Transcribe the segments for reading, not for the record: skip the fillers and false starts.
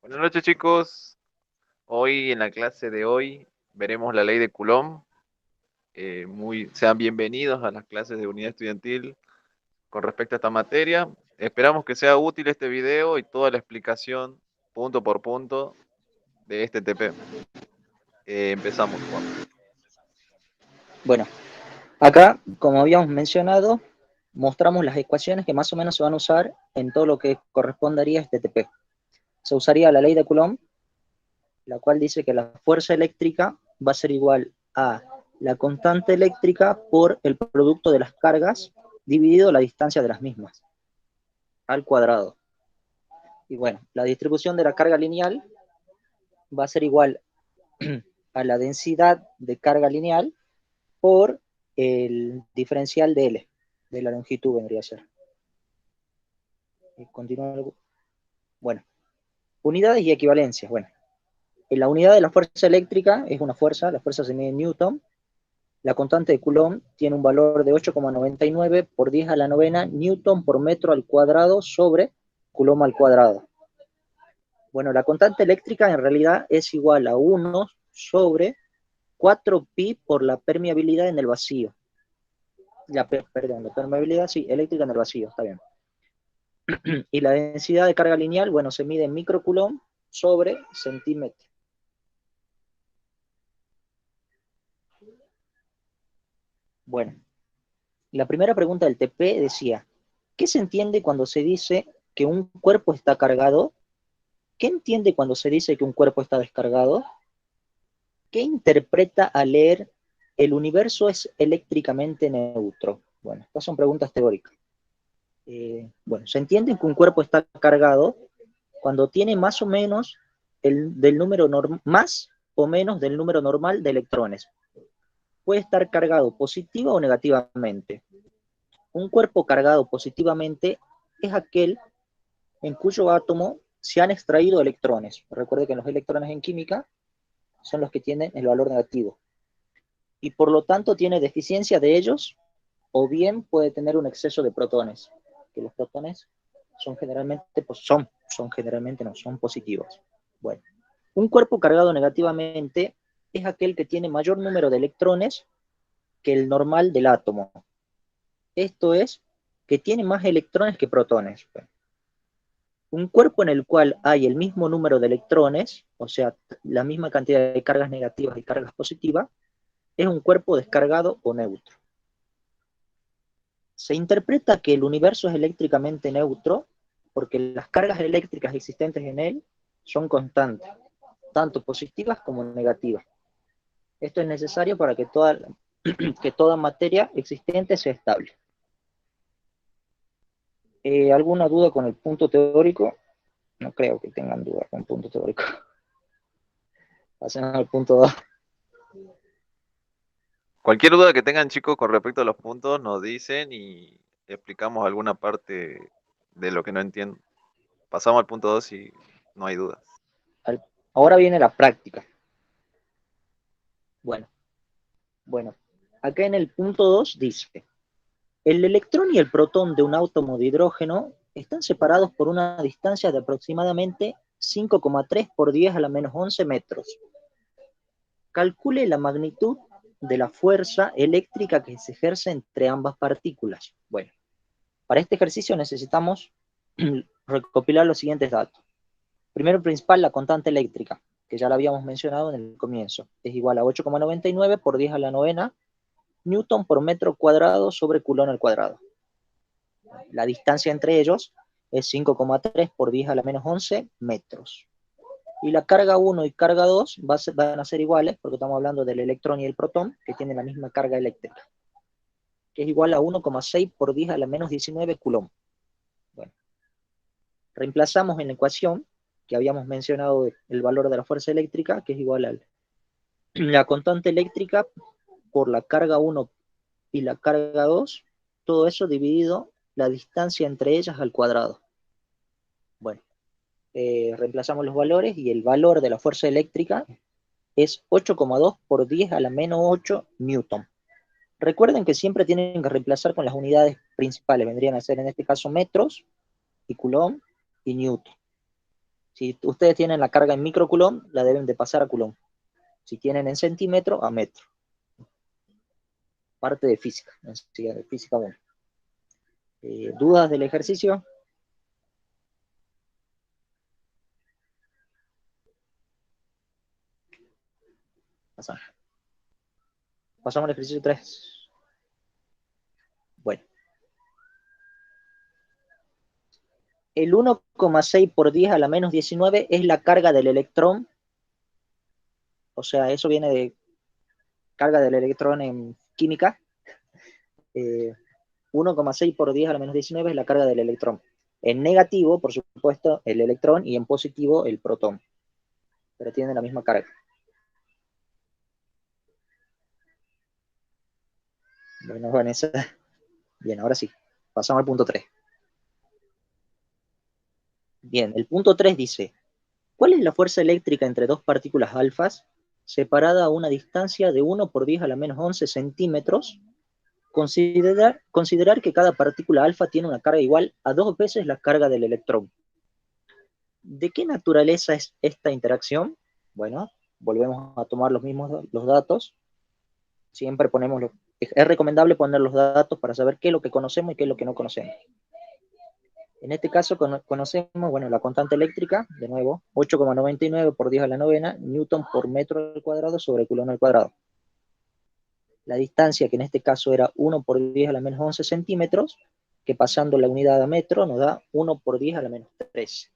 Buenas noches, chicos. Hoy en la clase de hoy veremos la ley de Coulomb. Sean bienvenidos a las clases de unidad estudiantil con respecto a esta materia. Esperamos que sea útil este video y toda la explicación punto por punto de este TP. Empezamos, Juan. Bueno, acá, como habíamos mencionado, mostramos las ecuaciones que más o menos se van a usar en todo lo que correspondería a este TP. Se usaría la ley de Coulomb, la cual dice que la fuerza eléctrica va a ser igual a la constante eléctrica por el producto de las cargas dividido la distancia de las mismas, al cuadrado. Y bueno, la distribución de la carga lineal va a ser igual a la densidad de carga lineal por el diferencial de L, de la longitud vendría a ser. Continúa. Bueno, unidades y equivalencias. Bueno, en la unidad de la fuerza eléctrica es una fuerza, la fuerza se mide en Newton. La constante de Coulomb tiene un valor de 8,99 por 10 a la novena Newton por metro al cuadrado sobre Coulomb al cuadrado. Bueno, la constante eléctrica en realidad es igual a 1 sobre 4pi por la permeabilidad en el vacío. La permeabilidad, sí, eléctrica en el vacío, está bien. Y la densidad de carga lineal, bueno, se mide en microcoulomb sobre centímetro. Bueno, la primera pregunta del TP decía, ¿qué se entiende cuando se dice que un cuerpo está cargado? ¿Qué entiende cuando se dice que un cuerpo está descargado? ¿Qué interpreta al leer el universo es eléctricamente neutro? Bueno, estas son preguntas teóricas. Bueno, se entiende que un cuerpo está cargado cuando tiene más o menos del número más o menos del número normal de electrones. Puede estar cargado positiva o negativamente. Un cuerpo cargado positivamente es aquel en cuyo átomo se han extraído electrones. Recuerde que los electrones en química son los que tienen el valor negativo. Y por lo tanto tiene deficiencia de ellos, o bien puede tener un exceso de protones, que los protones son generalmente, son positivos. Bueno, un cuerpo cargado negativamente es aquel que tiene mayor número de electrones que el normal del átomo. Esto es, que tiene más electrones que protones. Un cuerpo en el cual hay el mismo número de electrones, o sea, la misma cantidad de cargas negativas y cargas positivas, es un cuerpo descargado o neutro. Se interpreta que el universo es eléctricamente neutro porque las cargas eléctricas existentes en él son constantes, tanto positivas como negativas. Esto es necesario para que que toda materia existente sea estable. ¿Alguna duda con el punto teórico? No creo que tengan duda con el punto teórico. Pasemos al punto 2. Cualquier duda que tengan, chicos, con respecto a los puntos, nos dicen y explicamos alguna parte de lo que no entiendo. Pasamos al punto 2 y no hay dudas. Ahora viene la práctica. Bueno, acá en el punto 2 dice, el electrón y el protón de un átomo de hidrógeno están separados por una distancia de aproximadamente 5,3 por 10 a la menos 11 metros. Calcule la magnitud de la fuerza eléctrica que se ejerce entre ambas partículas. Bueno, para este ejercicio necesitamos recopilar los siguientes datos. Primero principal, la constante eléctrica, que ya la habíamos mencionado en el comienzo. Es igual a 8,99 por 10 a la novena Newton por metro cuadrado sobre Coulomb al cuadrado. La distancia entre ellos es 5,3 por 10 a la menos 11 metros. Y la carga 1 y carga 2 van a ser iguales, porque estamos hablando del electrón y el protón, que tienen la misma carga eléctrica, que es igual a 1,6 por 10 a la menos 19 Coulomb. Bueno, reemplazamos en la ecuación que habíamos mencionado el valor de la fuerza eléctrica, que es igual a la constante eléctrica por la carga 1 y la carga 2, todo eso dividido la distancia entre ellas al cuadrado. Bueno, reemplazamos los valores y el valor de la fuerza eléctrica es 8,2 por 10 a la menos 8 newton. Recuerden que siempre tienen que reemplazar con las unidades principales, vendrían a ser en este caso metros y coulomb y newton. Si ustedes tienen la carga en microcoulomb, la deben de pasar a coulomb. Si tienen en centímetro, a metro. Parte de física, de física 1. ¿Dudas del ejercicio? Pasamos al ejercicio 3. Bueno. El 1,6 por 10 a la menos 19 es la carga del electrón. O sea, eso viene de carga del electrón en química. 1,6 por 10 a la menos 19 es la carga del electrón. En negativo, por supuesto, el electrón, y en positivo, el protón. Pero tienen la misma carga. Bueno, Vanessa. Bien, ahora sí. Pasamos al punto 3. Bien, el punto 3 dice, ¿cuál es la fuerza eléctrica entre dos partículas alfas separada a una distancia de 1 por 10 a la menos 11 centímetros? Considerar que cada partícula alfa tiene una carga igual a 2 veces la carga del electrón. ¿De qué naturaleza es esta interacción? Bueno, volvemos a tomar los datos. Siempre es recomendable poner los datos para saber qué es lo que conocemos y qué es lo que no conocemos. En este caso conocemos, bueno, la constante eléctrica, de nuevo, 8,99 por 10 a la novena, newton por metro al cuadrado sobre coulomb al cuadrado. La distancia, que en este caso era 1 por 10 a la menos 11 centímetros, que pasando la unidad a metro nos da 1 por 10 a la menos 13.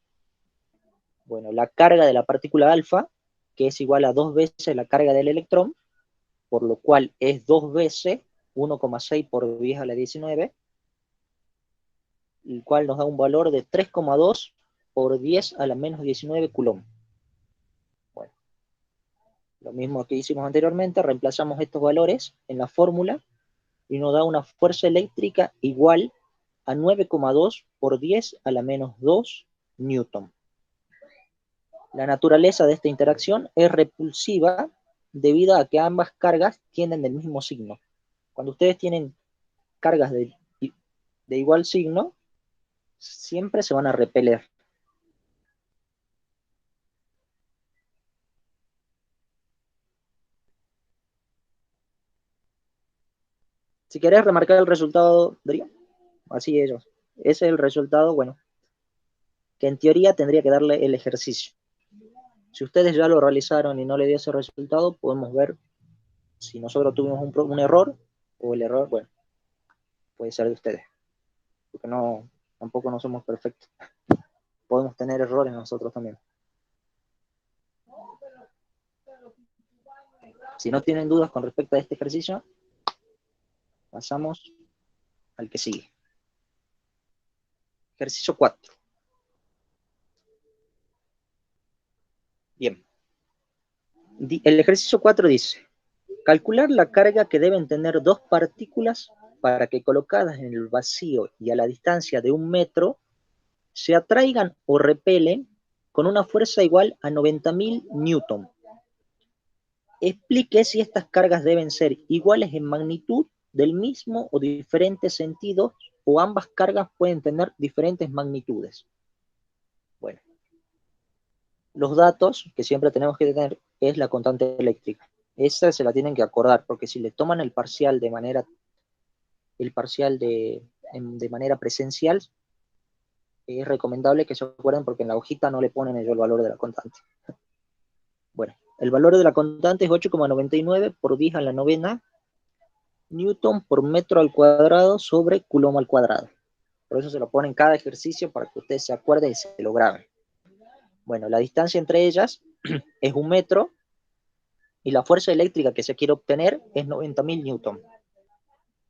Bueno, la carga de la partícula alfa, que es igual a 2 veces la carga del electrón, por lo cual es 2 veces 1,6 por 10 a la 19, el cual nos da un valor de 3,2 por 10 a la menos 19 coulomb. Bueno, lo mismo que hicimos anteriormente, reemplazamos estos valores en la fórmula y nos da una fuerza eléctrica igual a 9,2 por 10 a la menos 2 newton. La naturaleza de esta interacción es repulsiva debido a que ambas cargas tienen el mismo signo. Cuando ustedes tienen cargas de igual signo, siempre se van a repeler. Si querés remarcar el resultado, Darío, así ellos. Ese es el resultado, bueno, que en teoría tendría que darle el ejercicio. Si ustedes ya lo realizaron y no le dio ese resultado, podemos ver si nosotros tuvimos un error, o el error, bueno, puede ser de ustedes. Porque tampoco no somos perfectos. Podemos tener errores nosotros también. Si no tienen dudas con respecto a este ejercicio, pasamos al que sigue. Ejercicio 4. Bien. El ejercicio 4 dice, calcular la carga que deben tener dos partículas para que colocadas en el vacío y a la distancia de 1 metro se atraigan o repelen con una fuerza igual a 90.000 newton. Explique si estas cargas deben ser iguales en magnitud, del mismo o diferentes sentidos, o ambas cargas pueden tener diferentes magnitudes. Bueno, los datos que siempre tenemos que tener es la constante eléctrica. Esa se la tienen que acordar, porque si le toman el parcial de manera presencial, es recomendable que se acuerden, porque en la hojita no le ponen el valor de la constante. Bueno, el valor de la constante es 8,99 por 10 a la novena newton por metro al cuadrado sobre coulomb al cuadrado. Por eso se lo ponen en cada ejercicio para que ustedes se acuerden y se lo graben. Bueno, la distancia entre ellas es 1 metro y la fuerza eléctrica que se quiere obtener es 90.000 newton.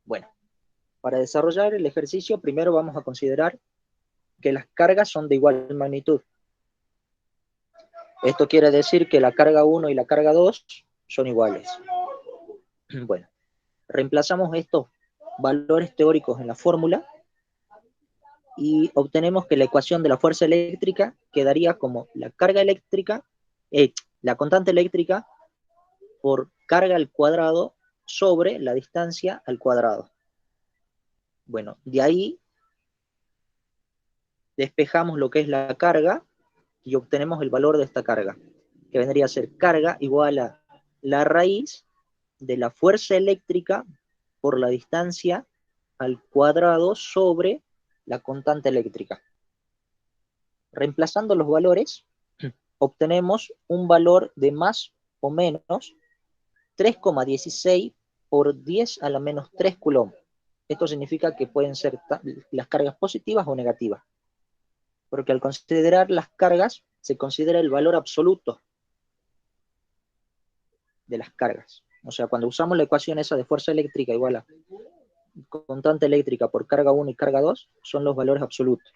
Bueno, para desarrollar el ejercicio, primero vamos a considerar que las cargas son de igual magnitud. Esto quiere decir que la carga 1 y la carga 2 son iguales. Bueno, reemplazamos estos valores teóricos en la fórmula y obtenemos que la ecuación de la fuerza eléctrica quedaría como la carga eléctrica, la constante eléctrica por carga al cuadrado sobre la distancia al cuadrado. Bueno, de ahí despejamos lo que es la carga y obtenemos el valor de esta carga, que vendría a ser carga igual a la raíz de la fuerza eléctrica por la distancia al cuadrado sobre la constante eléctrica. Reemplazando los valores, obtenemos un valor de más o menos 3,16 por 10 a la menos 3 coulomb. Esto significa que pueden ser las cargas positivas o negativas, porque al considerar las cargas se considera el valor absoluto de las cargas. O sea, cuando usamos la ecuación esa de fuerza eléctrica igual a constante eléctrica por carga 1 y carga 2, son los valores absolutos.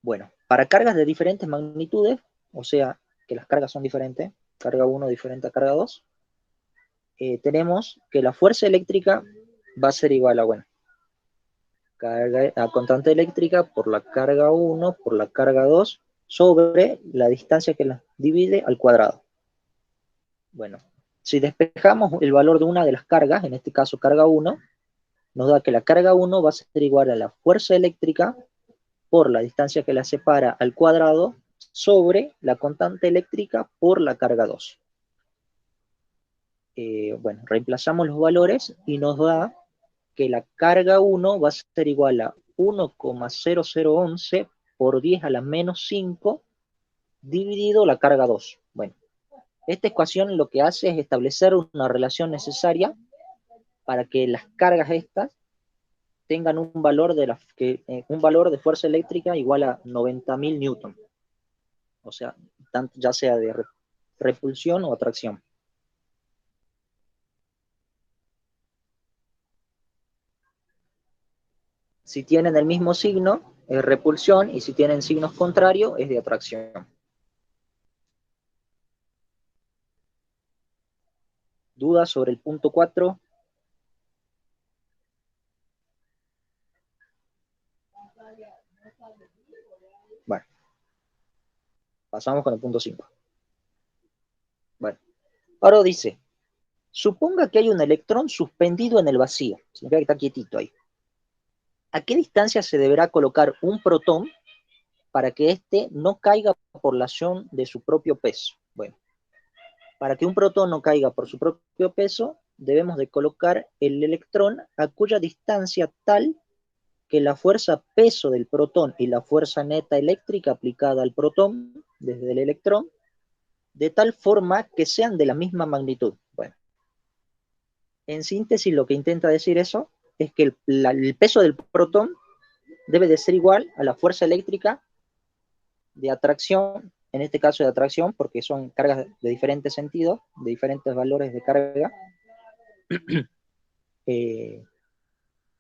Bueno, para cargas de diferentes magnitudes, o sea, que las cargas son diferentes, carga 1 diferente a carga 2, tenemos que la fuerza eléctrica va a ser igual a, bueno, a constante eléctrica por la carga 1 por la carga 2 sobre la distancia que las divide al cuadrado. Bueno, si despejamos el valor de una de las cargas, en este caso carga 1, nos da que la carga 1 va a ser igual a la fuerza eléctrica por la distancia que la separa al cuadrado sobre la constante eléctrica por la carga 2. Bueno, reemplazamos los valores y nos da que la carga 1 va a ser igual a 1,0011 por 10 a la menos 5 dividido la carga 2. Bueno, esta ecuación lo que hace es establecer una relación necesaria para que las cargas estas tengan un valor un valor de fuerza eléctrica igual a 90.000 newton. O sea, ya sea de repulsión o atracción. Si tienen el mismo signo, es repulsión, y si tienen signos contrarios, es de atracción. ¿Dudas sobre el punto 4? Bueno, pasamos con el punto 5. Bueno, ahora dice, suponga que hay un electrón suspendido en el vacío, significa que está quietito ahí. ¿A qué distancia se deberá colocar un protón para que éste no caiga por la acción de su propio peso? Bueno, para que un protón no caiga por su propio peso, debemos de colocar el electrón a cuya distancia tal que la fuerza peso del protón y la fuerza neta eléctrica aplicada al protón desde el electrón, de tal forma que sean de la misma magnitud. Bueno, en síntesis lo que intenta decir eso es que el peso del protón debe de ser igual a la fuerza eléctrica de atracción, en este caso de atracción, porque son cargas de diferentes sentidos, de diferentes valores de carga. Y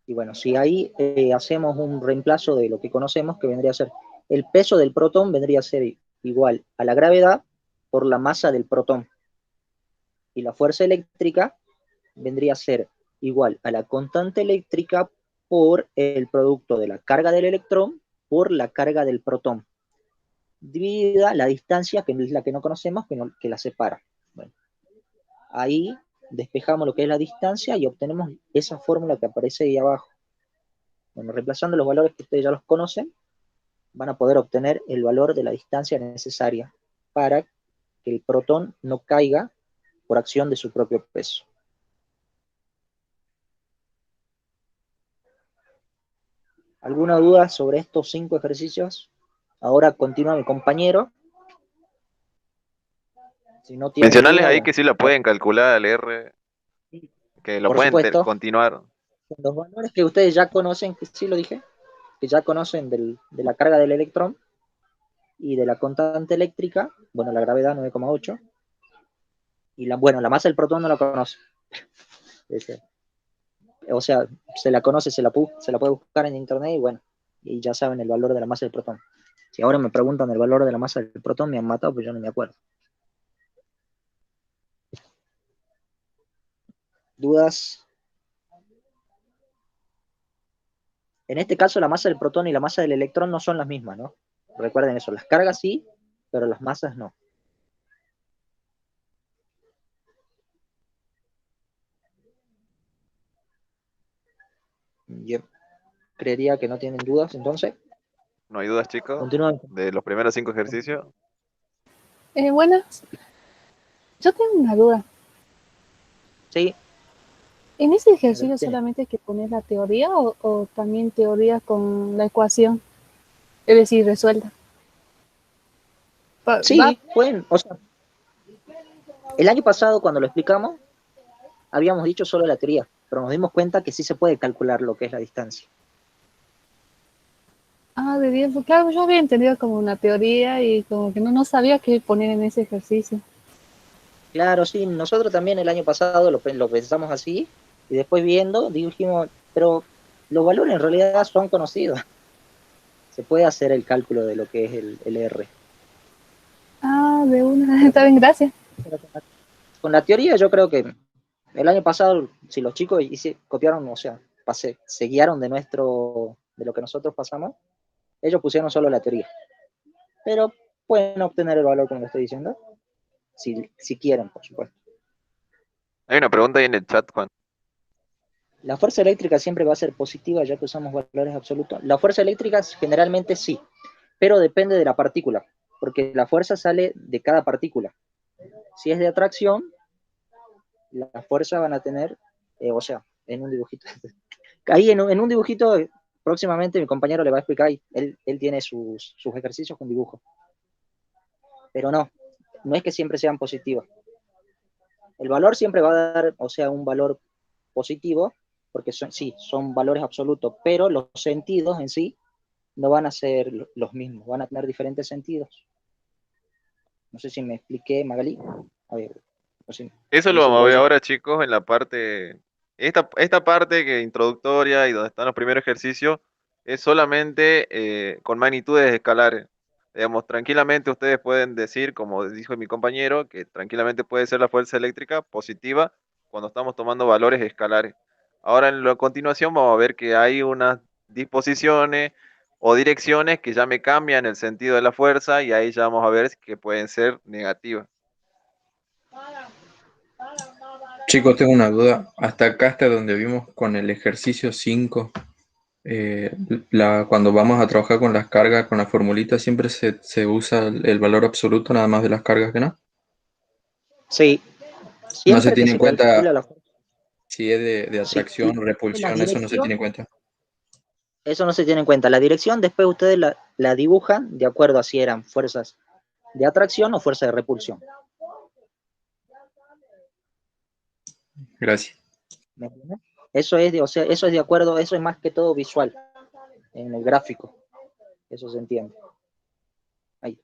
bueno, si ahí hacemos un reemplazo de lo que conocemos, que vendría a ser el peso del protón, vendría a ser igual a la gravedad por la masa del protón. Y la fuerza eléctrica vendría a ser igual a la constante eléctrica por el producto de la carga del electrón por la carga del protón, dividida la distancia, que es la que no conocemos, que la separa. Bueno, ahí despejamos lo que es la distancia y obtenemos esa fórmula que aparece ahí abajo. Bueno, reemplazando los valores que ustedes ya los conocen, van a poder obtener el valor de la distancia necesaria para que el protón no caiga por acción de su propio peso. ¿Alguna duda sobre estos 5 ejercicios? Ahora continúa mi compañero. Si no tienen Mencionarles ahí duda, que sí la pueden calcular al R, que lo por pueden supuesto, continuar. los valores que ustedes ya conocen, que sí lo dije, que ya conocen de la carga del electrón y de la constante eléctrica, bueno, la gravedad 9,8, y la masa del protón no la conoce. O sea, se la conoce, se la puede buscar en internet y bueno, y ya saben el valor de la masa del protón. Si ahora me preguntan el valor de la masa del protón, me han matado, pues yo no me acuerdo. ¿Dudas? En este caso, la masa del protón y la masa del electrón no son las mismas, ¿no? Recuerden eso, las cargas sí, pero las masas no. Yep. creería que no tienen dudas, entonces, No hay dudas, chicos, continúan. de los primeros 5 ejercicios. Bueno, yo tengo una duda. Sí, ¿En ese ejercicio adelante. solamente hay que poner la teoría o también teoría con la ecuación? Es decir, resuelta. Va, Sí, pueden, o sea, el año pasado cuando lo explicamos, habíamos dicho solo la teoría, pero nos dimos cuenta que sí se puede calcular lo que es la distancia. de 10, claro, yo había entendido como una teoría y como que no sabía qué poner en ese ejercicio. Claro, sí, nosotros también el año pasado lo pensamos así, y después viendo, dijimos, pero los valores en realidad son conocidos. Se puede hacer el cálculo de lo que es el R. De una, Pero está bien, gracias. con la teoría yo creo que el año pasado, si los chicos copiaron, o sea, se guiaron de lo que nosotros pasamos, ellos pusieron solo la teoría. Pero pueden obtener el valor, como le estoy diciendo, si quieren, por supuesto. Hay una pregunta ahí en el chat, Juan. La fuerza eléctrica siempre va a ser positiva, ya que usamos valores absolutos. La fuerza eléctrica generalmente sí, pero depende de la partícula, porque la fuerza sale de cada partícula. Si es de atracción, la fuerza van a tener, o sea, en un dibujito. Ahí en un dibujito, próximamente mi compañero le va a explicar, él tiene sus ejercicios con dibujo. Pero no es que siempre sean positivas. El valor siempre va a dar, o sea, un valor positivo, porque sí, son valores absolutos, pero los sentidos en sí no van a ser los mismos, van a tener diferentes sentidos. No sé si me expliqué, Magali. A ver, no sé, Eso a lo ver si lo vamos a ver puedes. ahora, chicos, en la parte, esta parte que introductoria y donde están los primeros ejercicios, es solamente con magnitudes escalares. Digamos, tranquilamente ustedes pueden decir, como dijo mi compañero, que tranquilamente puede ser la fuerza eléctrica positiva cuando estamos tomando valores escalares. Ahora en la continuación vamos a ver que hay unas disposiciones o direcciones que ya me cambian el sentido de la fuerza y ahí ya vamos a ver que pueden ser negativas. Chicos, tengo una duda. Hasta acá, hasta donde vimos con el ejercicio 5, cuando vamos a trabajar con las cargas, con la formulita, siempre se usa el valor absoluto nada más de las cargas que no. Sí, No se siempre que tiene en se calcula cuenta la fuerza. si es de Sí, atracción, la repulsión, eso no se dirección, tiene en cuenta. eso no se tiene en cuenta. La dirección después ustedes la dibujan de acuerdo a si eran fuerzas de atracción o fuerzas de repulsión. Gracias. ¿Me entiendes? O sea, eso es de acuerdo, eso es más que todo visual, en el gráfico. Eso se entiende. Ahí.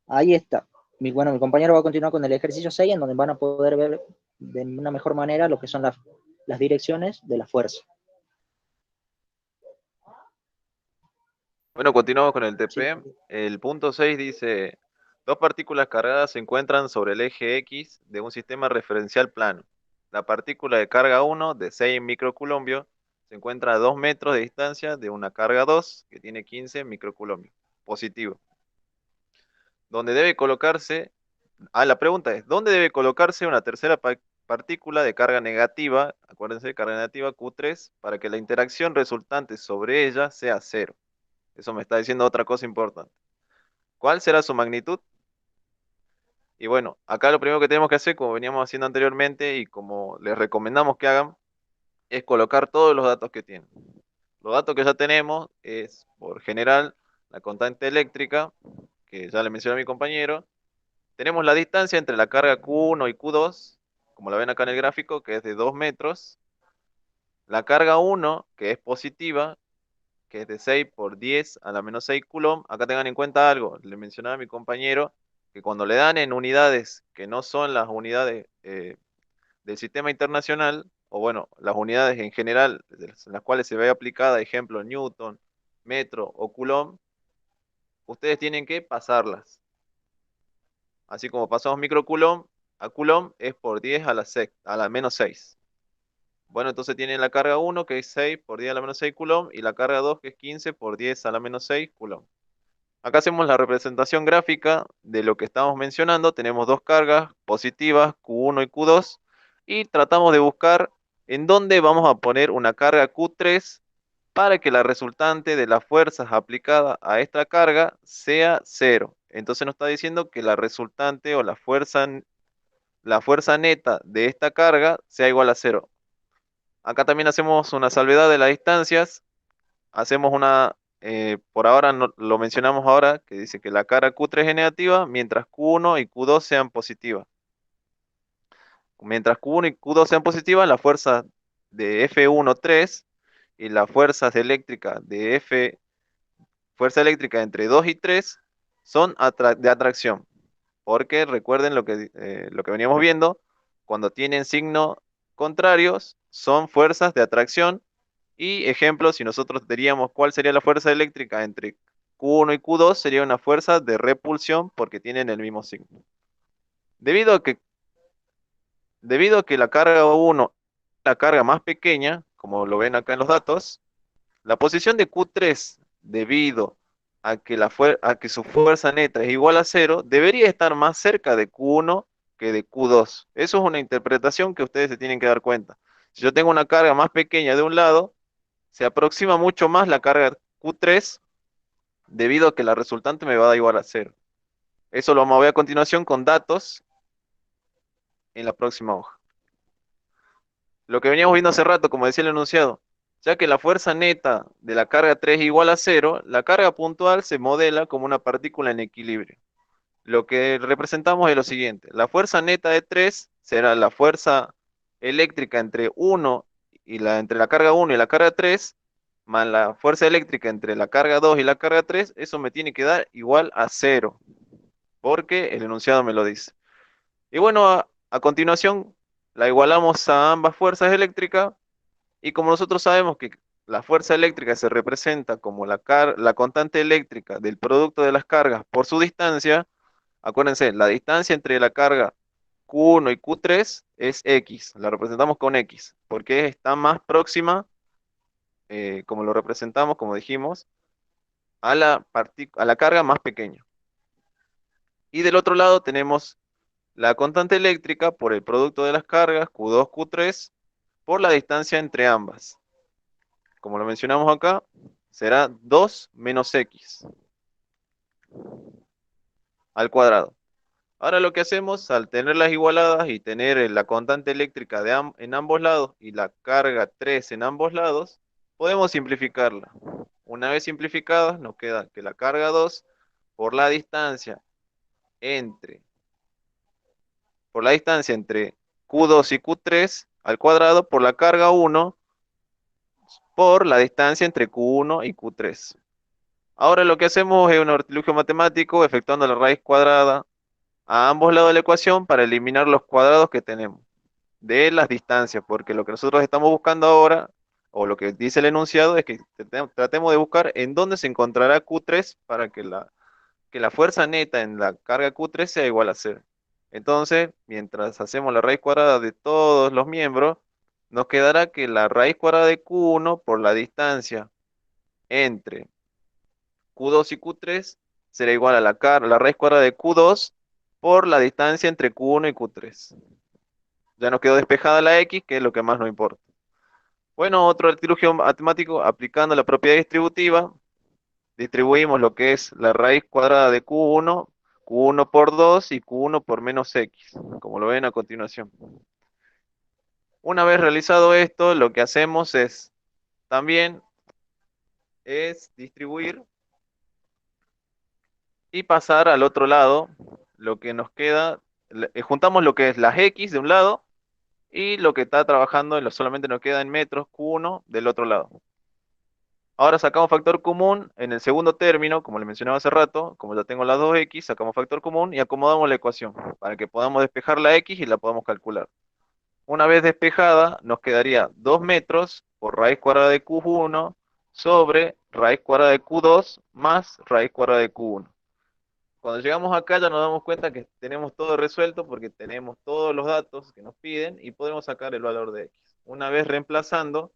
Ahí está. Mi compañero va a continuar con el ejercicio 6, en donde van a poder ver de una mejor manera lo que son las direcciones de la fuerza. Bueno, continuamos con el ¿Sí? TP. El punto 6 dice, dos partículas cargadas se encuentran sobre el eje X de un sistema referencial plano. La partícula de carga 1 de 6 microcoulombios se encuentra a 2 metros de distancia de una carga 2 que tiene 15 microcoulombios. Positivo. ¿Dónde debe colocarse? La pregunta es, ¿dónde debe colocarse una tercera partícula de carga negativa? Acuérdense, carga negativa Q3, para que la interacción resultante sobre ella sea cero. Eso me está diciendo otra cosa importante. ¿Cuál será su magnitud? Y bueno, acá lo primero que tenemos que hacer, como veníamos haciendo anteriormente y como les recomendamos que hagan, es colocar todos los datos que tienen. Los datos que ya tenemos es, por general, la constante eléctrica, que ya le mencioné a mi compañero. Tenemos la distancia entre la carga Q1 y Q2, como la ven acá en el gráfico, que es de 2 metros. La carga 1, que es positiva, que es de 6 por 10 a la menos 6 coulomb. Acá tengan en cuenta algo, le mencionaba a mi compañero que cuando le dan en unidades que no son las unidades del sistema internacional, o bueno, las unidades en general en las cuales se ve aplicada, ejemplo, Newton, metro o coulomb, ustedes tienen que pasarlas. Así como pasamos microcoulomb a coulomb es por 10 a la menos 6. Bueno, entonces tienen la carga 1 que es 6 por 10 a la menos 6 coulomb y la carga 2 que es 15 por 10 a la menos 6 coulomb. Acá hacemos la representación gráfica de lo que estamos mencionando. Tenemos dos cargas positivas, Q1 y Q2, y tratamos de buscar en donde vamos a poner una carga Q3 para que la resultante de las fuerzas aplicadas a esta carga sea 0. Entonces nos está diciendo que la resultante o la fuerza neta de esta carga sea igual a 0. Acá también hacemos una salvedad de las distancias. Hacemos por ahora lo mencionamos ahora, que dice que la carga Q3 es negativa, mientras Q1 y Q2 sean positivas. Mientras Q1 y Q2 sean positivas, la fuerza de F1, 3, y las fuerzas eléctricas fuerza eléctrica entre 2 y 3 son de atracción. Porque recuerden lo que veníamos viendo, cuando tienen signos contrarios, son fuerzas de atracción. Y ejemplo, si nosotros diríamos cuál sería la fuerza eléctrica entre Q1 y Q2, sería una fuerza de repulsión porque tienen el mismo signo. Debido a que la carga 1 es la carga más pequeña, como lo ven acá en los datos, la posición de Q3, debido a que su fuerza neta es igual a 0, debería estar más cerca de Q1 que de Q2. Eso es una interpretación que ustedes se tienen que dar cuenta. Si yo tengo una carga más pequeña de un lado, se aproxima mucho más la carga Q3 debido a que la resultante me va a dar igual a 0. Eso lo vamos a ver a continuación con datos en la próxima hoja. Lo que veníamos viendo hace rato, como decía el enunciado, ya que la fuerza neta de la carga 3 es igual a 0, la carga puntual se modela como una partícula en equilibrio. Lo que representamos es lo siguiente: la fuerza neta de 3 será la fuerza eléctrica entre la carga 1 y la carga 3, más la fuerza eléctrica entre la carga 2 y la carga 3, eso me tiene que dar igual a 0, porque el enunciado me lo dice. Y bueno, a continuación la igualamos a ambas fuerzas eléctricas, y como nosotros sabemos que la fuerza eléctrica se representa como la constante eléctrica del producto de las cargas por su distancia, acuérdense, la distancia entre la carga Q1 y Q3 es X, la representamos con X, porque está más próxima, como lo representamos, como dijimos, a la carga más pequeña. Y del otro lado tenemos la constante eléctrica por el producto de las cargas Q2, Q3, por la distancia entre ambas. Como lo mencionamos acá, será 2 menos X al cuadrado. Ahora lo que hacemos, al tenerlas igualadas y tener la constante eléctrica en ambos lados y la carga 3 en ambos lados, podemos simplificarla. Una vez simplificadas, nos queda que la carga 2 por la distancia entre, Q2 y Q3 al cuadrado por la carga 1 por la distancia entre Q1 y Q3. Ahora lo que hacemos es un artilugio matemático efectuando la raíz cuadrada a ambos lados de la ecuación para eliminar los cuadrados que tenemos de las distancias, porque lo que nosotros estamos buscando ahora, o lo que dice el enunciado, es que tratemos de buscar en dónde se encontrará Q3 para que la fuerza neta en la carga Q3 sea igual a 0. Entonces, mientras hacemos la raíz cuadrada de todos los miembros, nos quedará que la raíz cuadrada de Q1 por la distancia entre Q2 y Q3 será igual a la raíz cuadrada de Q2 por la distancia entre Q1 y Q3. Ya nos quedó despejada la X, que es lo que más nos importa. Bueno, otro artilugio matemático, aplicando la propiedad distributiva, distribuimos lo que es la raíz cuadrada de Q1 por 2 y Q1 por menos X, como lo ven a continuación. Una vez realizado esto, lo que hacemos también es distribuir y pasar al otro lado. Lo que nos queda, juntamos lo que es las X de un lado y lo que está trabajando solamente nos queda en metros Q1 del otro lado. Ahora sacamos factor común en el segundo término, como le mencionaba hace rato, como ya tengo las dos X, sacamos factor común y acomodamos la ecuación para que podamos despejar la X y la podamos calcular. Una vez despejada, nos quedaría 2 metros por raíz cuadrada de Q1 sobre raíz cuadrada de Q2 más raíz cuadrada de Q1. Cuando llegamos acá ya nos damos cuenta que tenemos todo resuelto porque tenemos todos los datos que nos piden y podemos sacar el valor de X. Una vez reemplazando,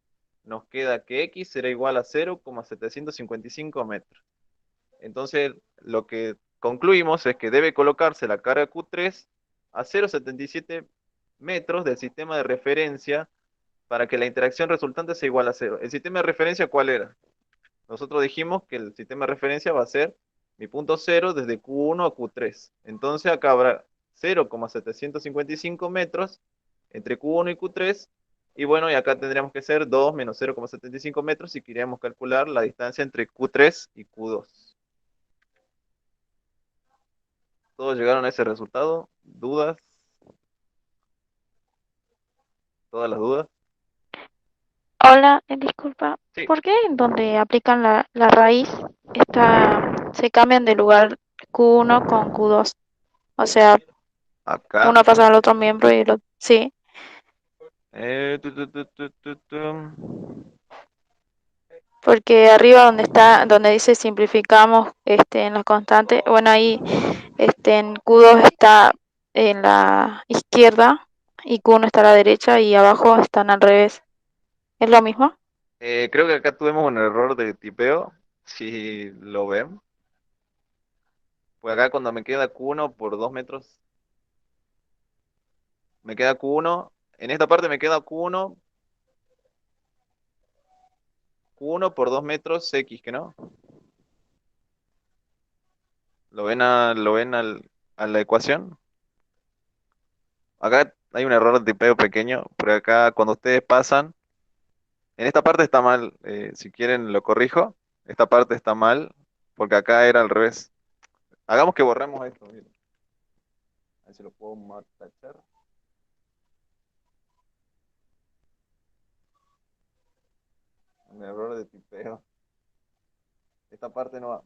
nos queda que X será igual a 0,755 metros. Entonces, lo que concluimos es que debe colocarse la carga Q3 a 0,77 metros del sistema de referencia para que la interacción resultante sea igual a cero. ¿El sistema de referencia cuál era? Nosotros dijimos que el sistema de referencia va a ser mi punto cero desde Q1 a Q3. Entonces acá habrá 0,755 metros entre Q1 y Q3. Y bueno, y acá tendríamos que ser 2 menos 0,75 metros si queríamos calcular la distancia entre Q3 y Q2. ¿Todos llegaron a ese resultado? ¿Dudas? ¿Todas las dudas? Hola, disculpa, Sí, ¿por qué en donde aplican la raíz se cambian de lugar Q1 con Q2? O sea, acá. uno pasa al otro miembro y lo... Sí, Tu, tu, tu, tu, tu, tu. porque arriba donde está, donde dice simplificamos en las constantes, bueno, ahí en Q2 está en la izquierda y Q1 está a la derecha y abajo están al revés. ¿Es lo mismo? Creo que acá tuvimos un error de tipeo, si lo ven. Pues acá cuando me queda Q1 por 2 metros, me queda Q1. En esta parte me queda Q1 por 2 metros X, ¿que no? ¿Lo ven a la ecuación? Acá hay un error de tipeo pequeño, pero acá cuando ustedes pasan, en esta parte está mal, si quieren lo corrijo. Esta parte está mal, porque acá era al revés. Hagamos que borremos esto, miren. A ver si lo puedo tachar. Un error de tipeo. Esta parte no va.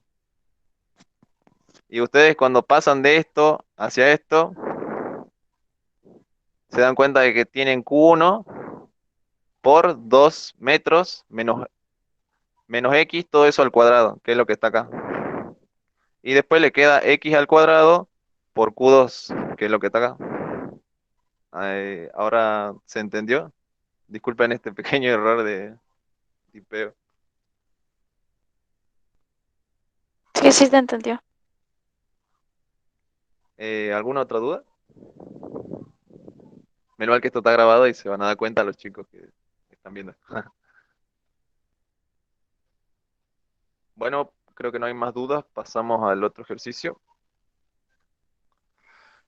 Y ustedes cuando pasan de esto hacia esto, se dan cuenta de que tienen Q1 por 2 metros menos X, todo eso al cuadrado, que es lo que está acá. Y después le queda X al cuadrado por Q2, que es lo que está acá. Ahora se entendió. Disculpen este pequeño error de tipeo. Sí, sí, te entendió. ¿Alguna otra duda? Menos mal que esto está grabado y se van a dar cuenta los chicos que están viendo. Bueno, creo que no hay más dudas. Pasamos al otro ejercicio.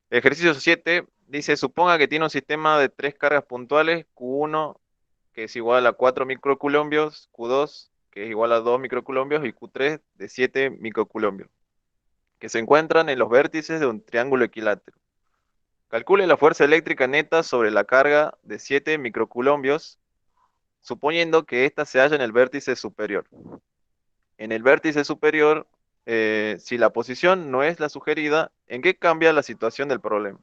Ejercicio 7 dice, suponga que tiene un sistema de 3 cargas puntuales, Q1 que es igual a 4 microcoulombios, Q2 que es igual a 2 microcoulombios y Q3 de 7 microcoulombios, que se encuentran en los vértices de un triángulo equilátero. Calcule la fuerza eléctrica neta sobre la carga de 7 microcoulombios, suponiendo que ésta se halla en el vértice superior. En el vértice superior, si la posición no es la sugerida, ¿en qué cambia la situación del problema?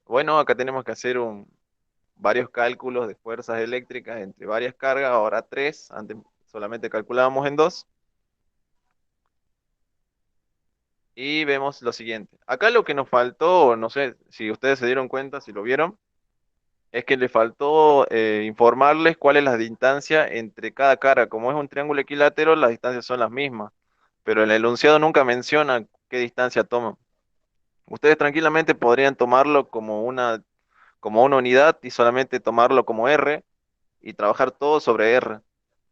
Bueno, acá tenemos que hacer varios cálculos de fuerzas eléctricas entre varias cargas, ahora tres, antes solamente calculábamos en dos. Y vemos lo siguiente. Acá lo que nos faltó, no sé si ustedes se dieron cuenta, si lo vieron, es que le faltó informarles cuál es la distancia entre cada carga. Como es un triángulo equilátero, las distancias son las mismas, pero el enunciado nunca menciona qué distancia toman. Ustedes tranquilamente podrían tomarlo como una unidad y solamente tomarlo como R y trabajar todo sobre R.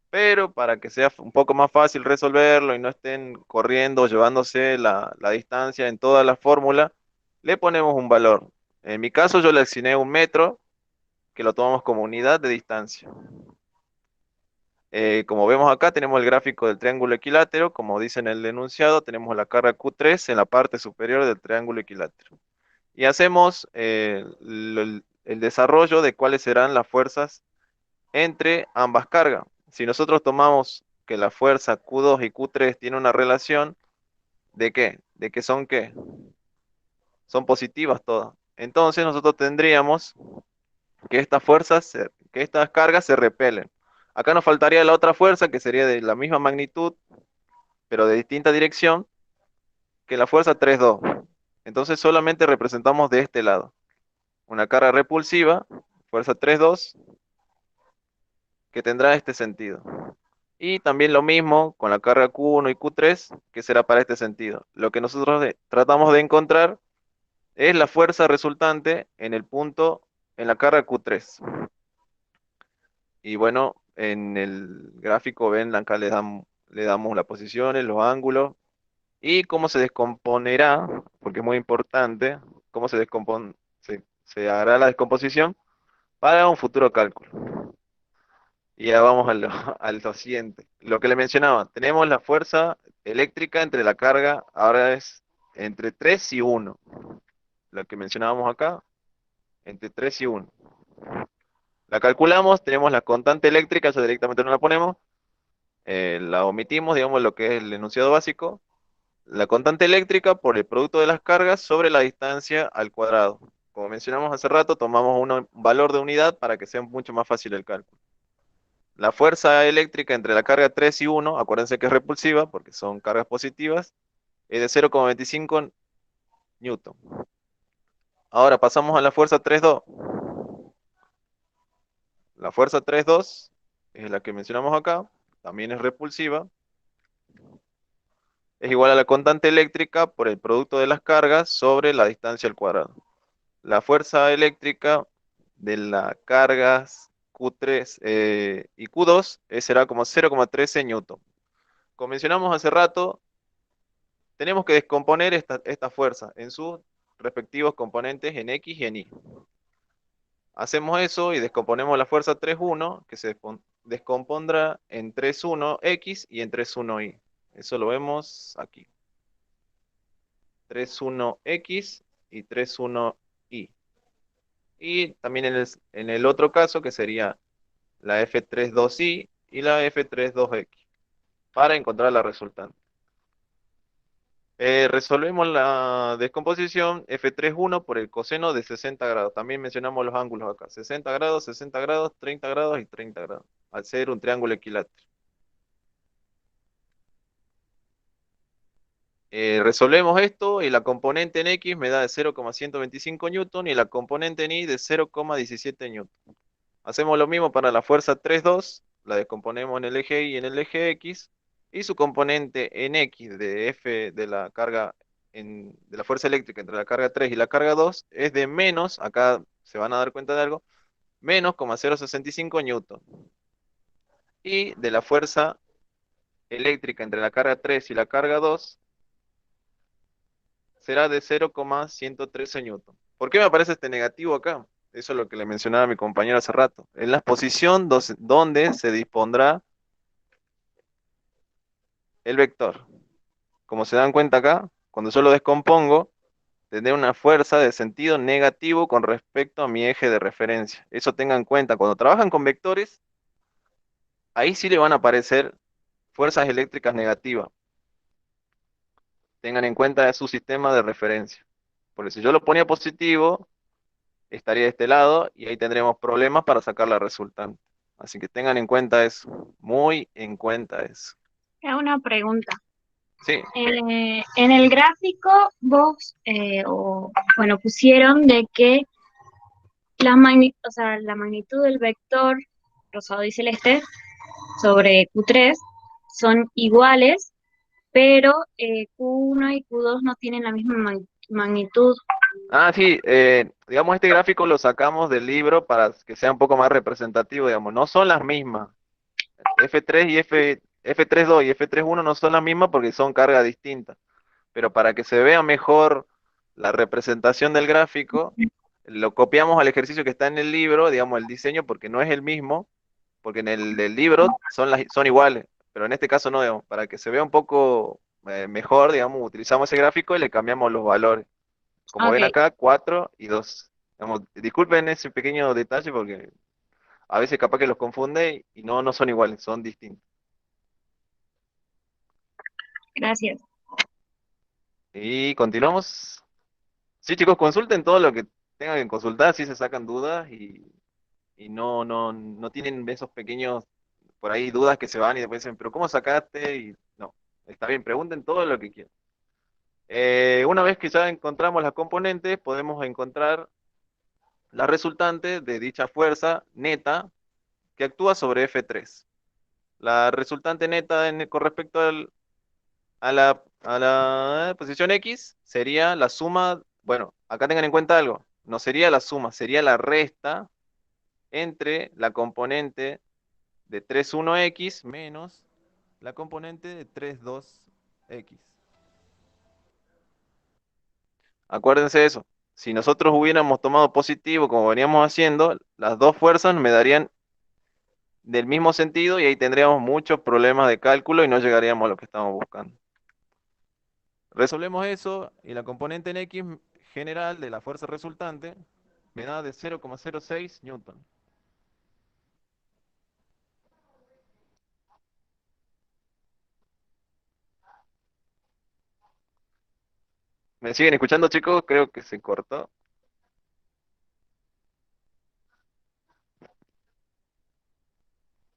Pero para que sea un poco más fácil resolverlo y no estén corriendo o llevándose la distancia en toda la fórmula, le ponemos un valor. En mi caso yo le asigné 1 metro, que lo tomamos como unidad de distancia. Como vemos acá, tenemos el gráfico del triángulo equilátero. Como dice en el enunciado, tenemos la carga Q3 en la parte superior del triángulo equilátero. Y hacemos el desarrollo de cuáles serán las fuerzas entre ambas cargas. Si nosotros tomamos que la fuerza Q2 y Q3 tiene una relación, ¿de qué? ¿De que son qué? Son positivas todas. Entonces nosotros tendríamos que que estas cargas se repelen. Acá nos faltaría la otra fuerza que sería de la misma magnitud, pero de distinta dirección, que la fuerza 3,2. Entonces solamente representamos de este lado. Una carga repulsiva, fuerza 3,2, que tendrá este sentido. Y también lo mismo con la carga Q1 y Q3, que será para este sentido. Lo que nosotros tratamos de encontrar es la fuerza resultante en el punto, en la carga Q3. Y bueno, en el gráfico ven, acá le damos las posiciones, los ángulos y cómo se descomponerá, porque es muy importante, cómo se hará la descomposición para un futuro cálculo. Y ya vamos a lo siguiente. Lo que le mencionaba, tenemos la fuerza eléctrica entre la carga, ahora es entre 3 y 1. Lo que mencionábamos acá, entre 3 y 1. La calculamos, tenemos la constante eléctrica, eso directamente no la ponemos, la omitimos, digamos lo que es el enunciado básico. La constante eléctrica por el producto de las cargas sobre la distancia al cuadrado. Como mencionamos hace rato, tomamos un valor de unidad para que sea mucho más fácil el cálculo. La fuerza eléctrica entre la carga 3 y 1, acuérdense que es repulsiva porque son cargas positivas, es de 0,25 newton. Ahora pasamos a la fuerza 3,2. La fuerza 3,2 es la que mencionamos acá, también es repulsiva. Es igual a la constante eléctrica por el producto de las cargas sobre la distancia al cuadrado. La fuerza eléctrica de las cargas Q3 y Q2 será como 0,13 newton. Como mencionamos hace rato, tenemos que descomponer esta fuerza en sus respectivos componentes en X y en Y. Hacemos eso y descomponemos la fuerza 3,1, que se descompondrá en 3,1X y en 3,1Y. Eso lo vemos aquí. 3,1X y 3,1Y. Y también en el otro caso, que sería la F32Y y la F32X, para encontrar la resultante. Resolvemos la descomposición F31 por el coseno de 60 grados. También mencionamos los ángulos acá. 60 grados, 60 grados, 30 grados y 30 grados. Al ser un triángulo equilátero. Resolvemos esto y la componente en X me da de 0,125 newton y la componente en Y de 0,17 newton. Hacemos lo mismo para la fuerza 3,2. La descomponemos en el eje Y y en el eje X. Y su componente en X de F de la carga de la fuerza eléctrica entre la carga 3 y la carga 2 es de menos, acá se van a dar cuenta de algo, menos 0,065 newton. Y de la fuerza eléctrica entre la carga 3 y la carga 2 será de 0,113 newton. ¿Por qué me aparece este negativo acá? Eso es lo que le mencionaba a mi compañero hace rato. En la posición donde se dispondrá el vector. Como se dan cuenta acá, cuando yo lo descompongo, tendré una fuerza de sentido negativo con respecto a mi eje de referencia. Eso tengan en cuenta. Cuando trabajan con vectores, ahí sí le van a aparecer fuerzas eléctricas negativas. Tengan en cuenta su sistema de referencia. Porque si yo lo ponía positivo, estaría de este lado y ahí tendremos problemas para sacar la resultante. Así que tengan en cuenta eso. Muy en cuenta eso. Es una pregunta. Sí. En el gráfico vos, bueno, pusieron de que la magnitud del vector rosado y celeste sobre Q3 son iguales, pero Q1 y Q2 no tienen la misma magnitud. Ah, sí, digamos, este gráfico lo sacamos del libro para que sea un poco más representativo, digamos, no son las mismas. F3 y F32 y F31 no son las mismas porque son cargas distintas, pero para que se vea mejor la representación del gráfico, lo copiamos al ejercicio que está en el libro, digamos, el diseño, porque no es el mismo, porque en el del libro son iguales, pero en este caso no, digamos, para que se vea un poco mejor, digamos, utilizamos ese gráfico y le cambiamos los valores. Como ven Ok. acá, 4 y 2. Digamos, disculpen ese pequeño detalle porque a veces capaz que los confunde y no son iguales, son distintos. Gracias. Y continuamos. Sí, chicos, consulten todo lo que tengan que consultar, si se sacan dudas y no tienen esos pequeños, por ahí, dudas que se van y después dicen, pero ¿cómo sacaste? Y no, está bien, pregunten todo lo que quieran. Una vez que ya encontramos las componentes, podemos encontrar la resultante de dicha fuerza neta que actúa sobre F3. La resultante neta con respecto a la posición X sería la suma, bueno, acá tengan en cuenta algo, no sería la suma, sería la resta entre la componente de 3,1x menos la componente de 3,2x. Acuérdense de eso. Si nosotros hubiéramos tomado positivo como veníamos haciendo, las dos fuerzas me darían del mismo sentido y ahí tendríamos muchos problemas de cálculo y no llegaríamos a lo que estamos buscando. Resolvemos eso y la componente en X general de la fuerza resultante me da de 0,06 newton. ¿Me siguen escuchando, chicos? Creo que se cortó.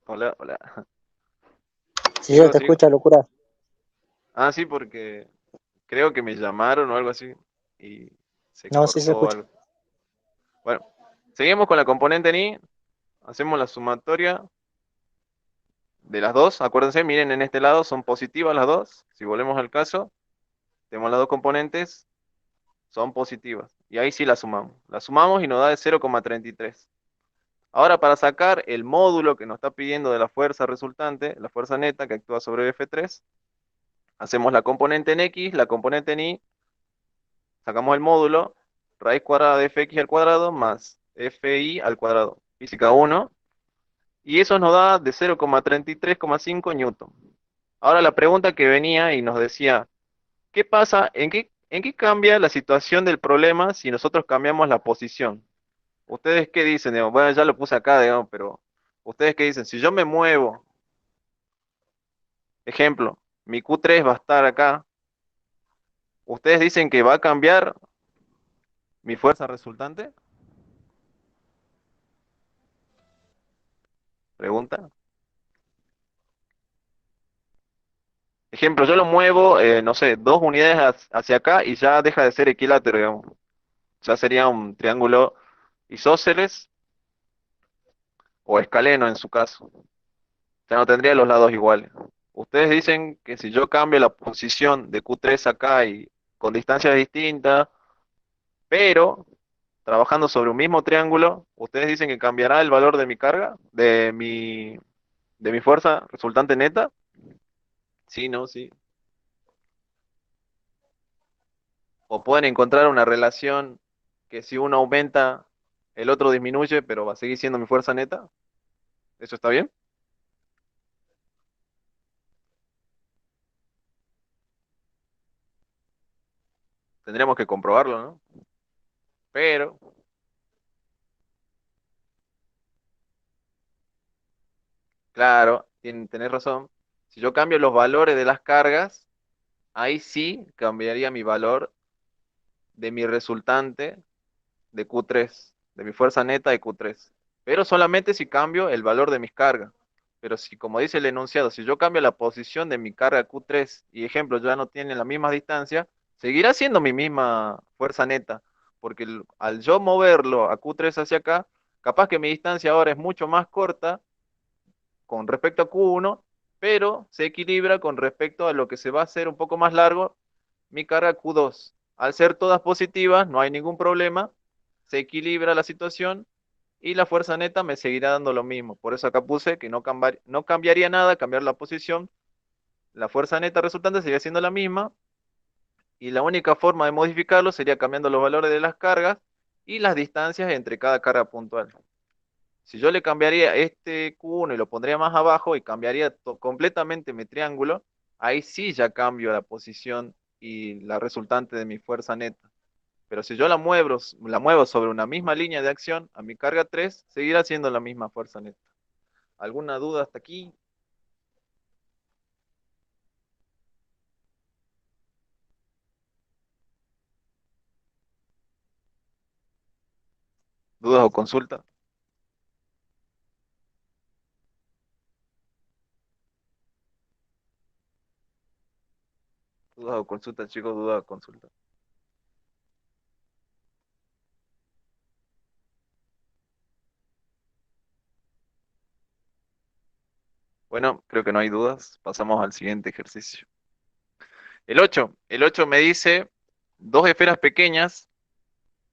Hola, hola. Si se Sigo, te sigo. escucha, locura. Ah, sí, porque creo que me llamaron o algo así y se No, sí se cortó escucha. algo. Bueno, seguimos con la componente en Y. Hacemos la sumatoria de las dos. Acuérdense, miren, en este lado son positivas las dos. Si volvemos al caso, tenemos las dos componentes, son positivas. Y ahí sí las sumamos. Las sumamos y nos da de 0,33. Ahora, para sacar el módulo que nos está pidiendo de la fuerza resultante, la fuerza neta que actúa sobre F3, hacemos la componente en X, la componente en Y, sacamos el módulo, raíz cuadrada de Fx al cuadrado más Fi al cuadrado, física 1, y eso nos da de 0,33,5 newton. Ahora la pregunta que venía y nos decía, ¿qué pasa? ¿En qué cambia la situación del problema si nosotros cambiamos la posición? ¿Ustedes qué dicen? Digamos, bueno, ya lo puse acá, digamos, pero ¿ustedes qué dicen? Si yo me muevo, ejemplo, mi Q3 va a estar acá, ¿ustedes dicen que va a cambiar mi fuerza resultante? Pregunta. Ejemplo, yo lo muevo, no sé, 2 unidades hacia acá y ya deja de ser equilátero, digamos. Ya sería un triángulo isósceles o escaleno en su caso. Ya no tendría los lados iguales. Ustedes dicen que si yo cambio la posición de Q3 acá y con distancias distintas, pero trabajando sobre un mismo triángulo, ustedes dicen que cambiará el valor de mi carga, de mi fuerza resultante neta. Sí, no, sí. O pueden encontrar una relación que si uno aumenta, el otro disminuye, pero va a seguir siendo mi fuerza neta. ¿Eso está bien? Tendríamos que comprobarlo, ¿no? Pero, claro, tenés razón. Si yo cambio los valores de las cargas, ahí sí cambiaría mi valor de mi resultante de Q3, de mi fuerza neta de Q3. Pero solamente si cambio el valor de mis cargas. Pero si, como dice el enunciado, si yo cambio la posición de mi carga Q3 y ejemplo ya no tienen la misma distancia, seguirá siendo mi misma fuerza neta. Porque al yo moverlo a Q3 hacia acá, capaz que mi distancia ahora es mucho más corta con respecto a Q1, pero se equilibra con respecto a lo que se va a hacer un poco más largo, mi carga Q2. Al ser todas positivas, no hay ningún problema, se equilibra la situación y la fuerza neta me seguirá dando lo mismo. Por eso acá puse que no cambiaría nada, cambiar la posición, la fuerza neta resultante sería siendo la misma y la única forma de modificarlo sería cambiando los valores de las cargas y las distancias entre cada carga puntual. Si yo le cambiaría este Q1 y lo pondría más abajo y cambiaría completamente mi triángulo, ahí sí ya cambio la posición y la resultante de mi fuerza neta. Pero si yo la muevo sobre una misma línea de acción, a mi carga 3 seguirá siendo la misma fuerza neta. ¿Alguna duda hasta aquí? ¿Dudas o consultas? ¿Dudas o consultas, chicos? ¿Dudas o consultas? Bueno, creo que no hay dudas. Pasamos al siguiente ejercicio. El 8 me dice dos esferas pequeñas,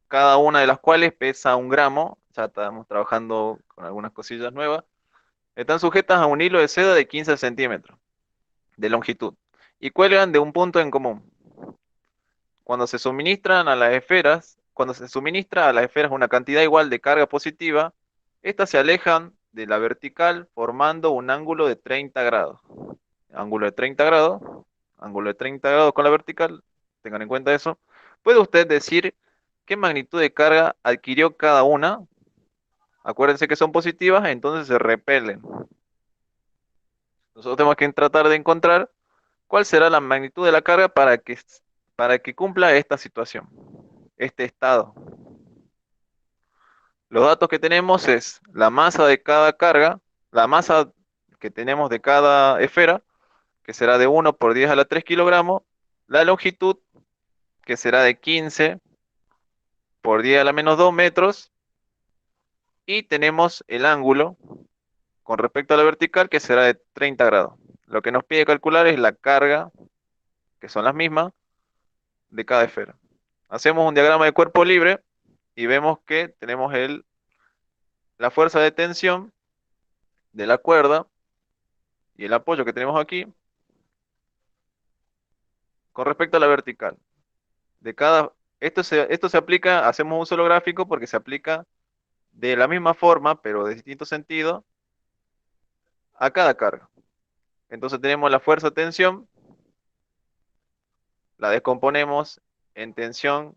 cada una de las cuales pesa 1 gramo. Ya estamos trabajando con algunas cosillas nuevas. Están sujetas a un hilo de seda de 15 centímetros de longitud y cuelgan de un punto en común. Cuando se suministra a las esferas una cantidad igual de carga positiva, estas se alejan de la vertical formando un ángulo de 30 grados. Ángulo de 30 grados, ángulo de 30 grados con la vertical, tengan en cuenta eso. ¿Puede usted decir qué magnitud de carga adquirió cada una? Acuérdense que son positivas, entonces se repelen. Nosotros tenemos que tratar de encontrar cuál será la magnitud de la carga para que cumpla esta situación, este estado. Los datos que tenemos es la masa de cada carga, la masa que tenemos de cada esfera, que será de 1 por 10 a la 3 kilogramos, la longitud, que será de 15 por 10 a la menos 2 metros, y tenemos el ángulo con respecto a la vertical, que será de 30 grados. Lo que nos pide calcular es la carga, que son las mismas, de cada esfera. Hacemos un diagrama de cuerpo libre y vemos que tenemos la fuerza de tensión de la cuerda y el apoyo que tenemos aquí con respecto a la vertical. Esto se aplica, hacemos un solo gráfico porque se aplica de la misma forma, pero de distinto sentido, a cada carga. Entonces tenemos la fuerza-tensión, la descomponemos en tensión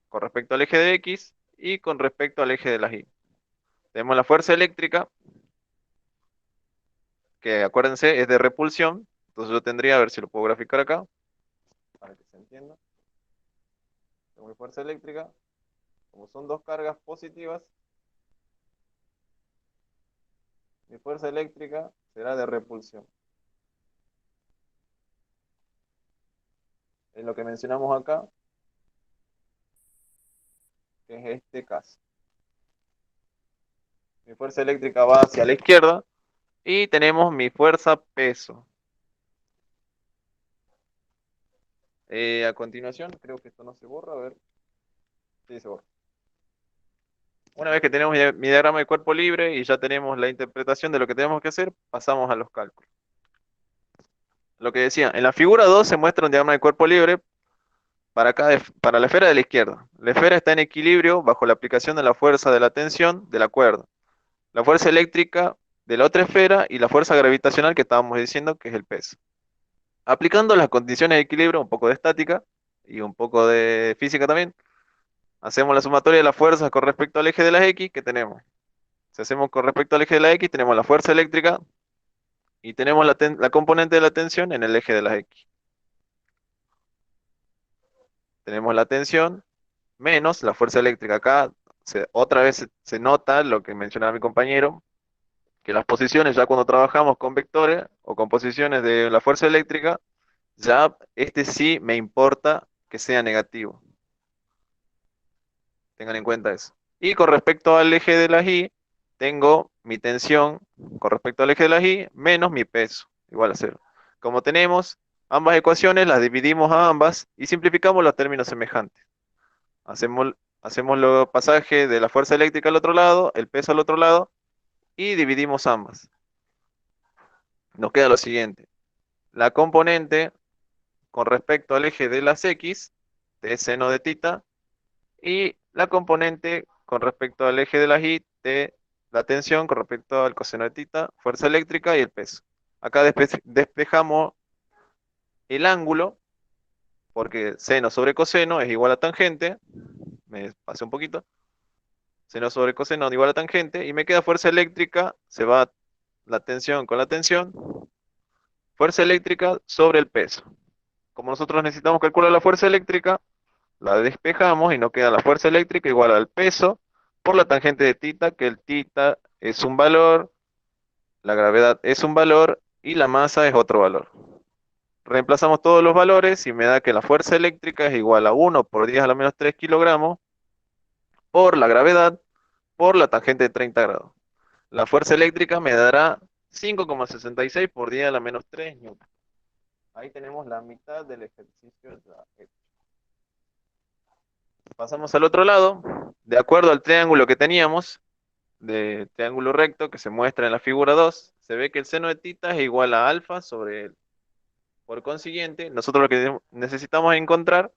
con respecto al eje de X y con respecto al eje de las Y. Tenemos la fuerza eléctrica, que acuérdense es de repulsión, entonces yo tendría, a ver si lo puedo graficar acá, para que se entienda. Tengo mi fuerza eléctrica, como son dos cargas positivas, mi fuerza eléctrica será de repulsión. Es lo que mencionamos acá, que es este caso. Mi fuerza eléctrica va hacia la izquierda y tenemos mi fuerza peso. A continuación, creo que esto no se borra, a ver. Sí, se borra. Una vez que tenemos mi diagrama de cuerpo libre y ya tenemos la interpretación de lo que tenemos que hacer, pasamos a los cálculos. Lo que decía, en la figura 2 se muestra un diagrama de cuerpo libre para la esfera de la izquierda. La esfera está en equilibrio bajo la aplicación de la fuerza de la tensión de la cuerda, la fuerza eléctrica de la otra esfera y la fuerza gravitacional que estábamos diciendo que es el peso. Aplicando las condiciones de equilibrio, un poco de estática y un poco de física también, hacemos la sumatoria de las fuerzas con respecto al eje de las X que tenemos. Si hacemos con respecto al eje de la X, tenemos la fuerza eléctrica y tenemos la componente de la tensión en el eje de las X. Tenemos la tensión menos la fuerza eléctrica. Acá otra vez se nota lo que mencionaba mi compañero, que las posiciones ya cuando trabajamos con vectores o con posiciones de la fuerza eléctrica, ya sí me importa que sea negativo. Tengan en cuenta eso. Y con respecto al eje de las Y, tengo mi tensión con respecto al eje de las Y menos mi peso, igual a 0. Como tenemos ambas ecuaciones, las dividimos a ambas y simplificamos los términos semejantes. Hacemos los pasajes de la fuerza eléctrica al otro lado, el peso al otro lado, y dividimos ambas. Nos queda lo siguiente. La componente con respecto al eje de las X, de seno de tita, y la componente con respecto al eje de las Y, de la tensión con respecto al coseno de tita, fuerza eléctrica y el peso. Acá despejamos el ángulo, porque seno sobre coseno es igual a tangente, me pasé un poquito, seno sobre coseno igual a tangente, y me queda fuerza eléctrica, se va la tensión con la tensión, fuerza eléctrica sobre el peso. Como nosotros necesitamos calcular la fuerza eléctrica, la despejamos y nos queda la fuerza eléctrica igual al peso por la tangente de tita, que el tita es un valor, la gravedad es un valor y la masa es otro valor. Reemplazamos todos los valores y me da que la fuerza eléctrica es igual a 1 por 10 a la menos 3 kilogramos por la gravedad por la tangente de 30 grados. La fuerza eléctrica me dará 5,66 por 10 a la menos 3 newton. Ahí tenemos la mitad del ejercicio ya hecho. Pasamos al otro lado. De acuerdo al triángulo que teníamos, de triángulo recto que se muestra en la figura 2, se ve que el seno de tita es igual a alfa sobre él. Por consiguiente, nosotros lo que necesitamos encontrar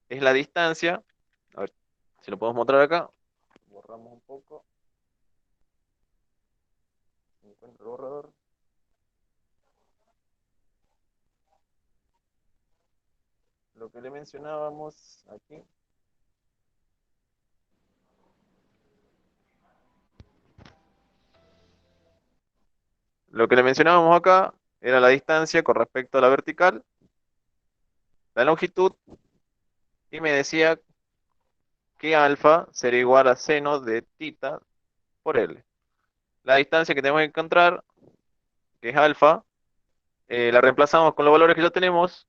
es la distancia. A ver si lo podemos mostrar acá. Borramos un poco. Encuentro el borrador. Lo que le mencionábamos aquí. Lo que le mencionábamos acá era la distancia con respecto a la vertical, la longitud, y me decía que alfa sería igual a seno de tita por L. La distancia que tenemos que encontrar, que es alfa, la reemplazamos con los valores que ya tenemos,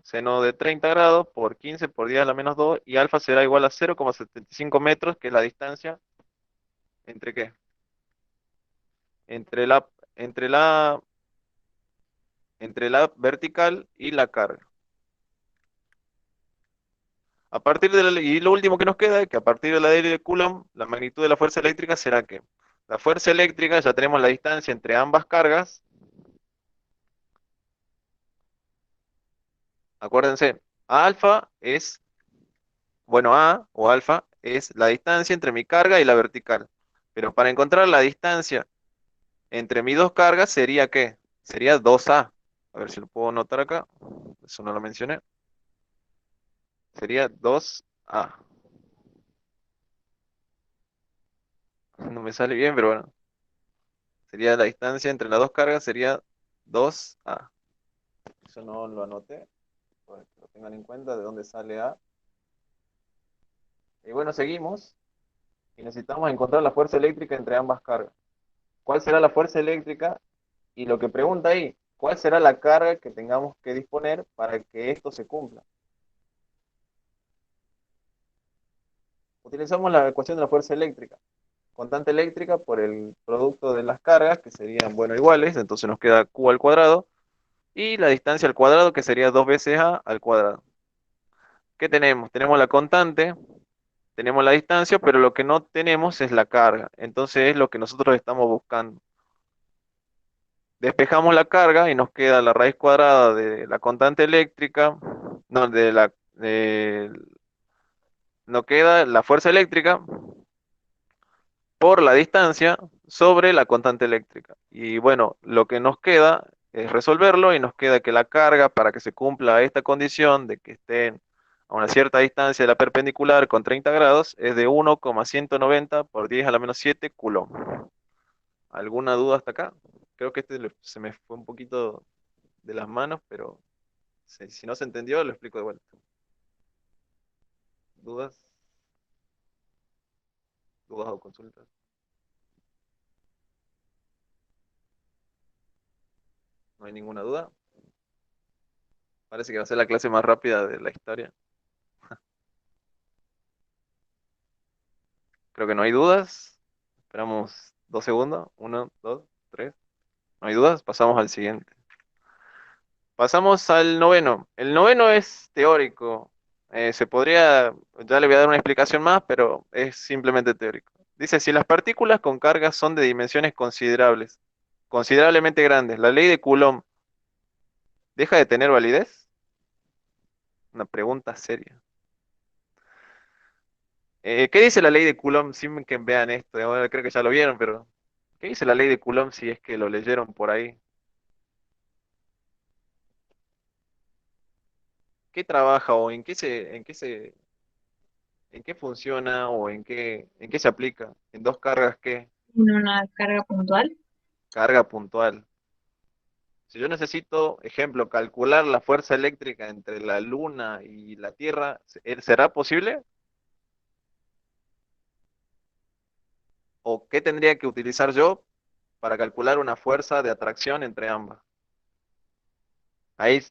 seno de 30 grados por 15 por 10 a la menos 2, y alfa será igual a 0,75 metros, que es la distancia entre qué? Entre la, entre la, entre la vertical y la carga. A partir de y lo último que nos queda es que a partir de la ley de Coulomb, la magnitud de la fuerza eléctrica será que la fuerza eléctrica, ya tenemos la distancia entre ambas cargas. Acuérdense, alfa es, bueno, A o alfa es la distancia entre mi carga y la vertical. Pero para encontrar la distancia entre mis dos cargas sería ¿qué? Sería 2A. A ver si lo puedo notar acá. Eso no lo mencioné. Sería 2A. No me sale bien, pero bueno. Sería la distancia entre las dos cargas, sería 2A. Eso no lo anoté, para que lo tengan en cuenta de dónde sale A. Y bueno, seguimos. Y necesitamos encontrar la fuerza eléctrica entre ambas cargas. ¿Cuál será la fuerza eléctrica? Y lo que pregunta ahí, ¿cuál será la carga que tengamos que disponer para que esto se cumpla? Utilizamos la ecuación de la fuerza eléctrica. Constante eléctrica por el producto de las cargas, que serían, bueno, iguales, entonces nos queda Q al cuadrado, y la distancia al cuadrado, que sería 2 veces A al cuadrado. ¿Qué tenemos? Tenemos la constante, tenemos la distancia, pero lo que no tenemos es la carga. Entonces es lo que nosotros estamos buscando. Despejamos la carga y nos queda la raíz cuadrada de la constante eléctrica, no, nos queda la fuerza eléctrica por la distancia sobre la constante eléctrica. Y bueno, lo que nos queda es resolverlo y nos queda que la carga para que se cumpla esta condición de que estén a una cierta distancia de la perpendicular con 30 grados es de 1,190 por 10 a la menos 7 coulomb. ¿Alguna duda hasta acá? Creo que se me fue un poquito de las manos, pero si no se entendió, lo explico de vuelta. ¿Dudas? ¿Dudas o consultas? ¿No hay ninguna duda? Parece que va a ser la clase más rápida de la historia. Creo que no hay dudas. Esperamos 2 segundos. 1, 2, 3. No hay dudas. Pasamos al siguiente. Pasamos al noveno. El noveno es teórico. Ya le voy a dar una explicación más, pero es simplemente teórico. Dice, si las partículas con cargas son de dimensiones considerables, considerablemente grandes, ¿la ley de Coulomb deja de tener validez? Una pregunta seria. ¿Qué dice la ley de Coulomb? Sin que vean esto, bueno, creo que ya lo vieron, pero ¿qué dice la ley de Coulomb si es que lo leyeron por ahí? ¿Qué trabaja o en qué funciona o en qué se aplica? ¿En dos cargas qué? En una carga puntual. Carga puntual. Si yo necesito, ejemplo, calcular la fuerza eléctrica entre la Luna y la Tierra, ¿será posible? ¿O qué tendría que utilizar yo para calcular una fuerza de atracción entre ambas? Ahí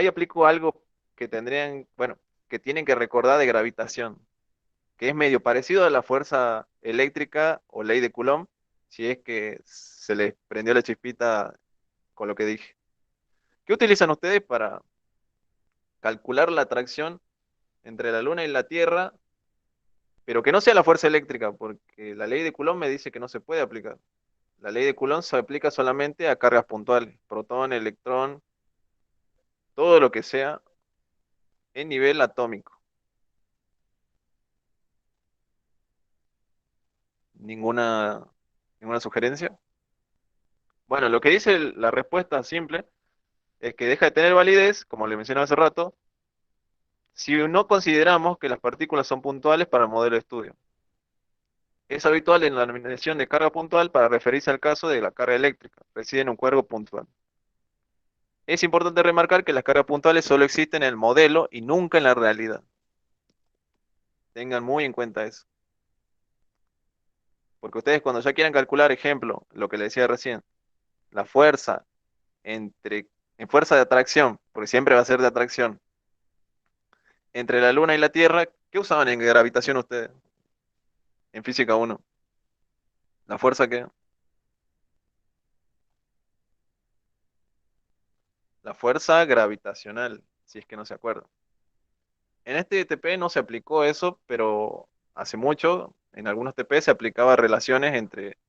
aplico algo que bueno, que tienen que recordar de gravitación, que es medio parecido a la fuerza eléctrica o ley de Coulomb, si es que se les prendió la chispita con lo que dije. ¿Qué utilizan ustedes para calcular la atracción entre la Luna y la Tierra, pero que no sea la fuerza eléctrica, porque la ley de Coulomb me dice que no se puede aplicar. La ley de Coulomb se aplica solamente a cargas puntuales, protón, electrón, todo lo que sea en nivel atómico. ¿Ninguna, ninguna sugerencia? Bueno, lo que dice la respuesta simple es que deja de tener validez, como le mencionaba hace rato, si no consideramos que las partículas son puntuales para el modelo de estudio. Es habitual en la denominación de carga puntual para referirse al caso de la carga eléctrica, reside en un cuerpo puntual. Es importante remarcar que las cargas puntuales solo existen en el modelo y nunca en la realidad. Tengan muy en cuenta eso. Porque ustedes cuando ya quieran calcular, ejemplo, lo que les decía recién, la fuerza en fuerza de atracción, porque siempre va a ser de atracción, entre la Luna y la Tierra, ¿qué usaban en gravitación ustedes? En física 1. ¿La fuerza qué? La fuerza gravitacional, si es que no se acuerdan. En este TP no se aplicó eso, pero hace mucho, en algunos TP se aplicaba relaciones entre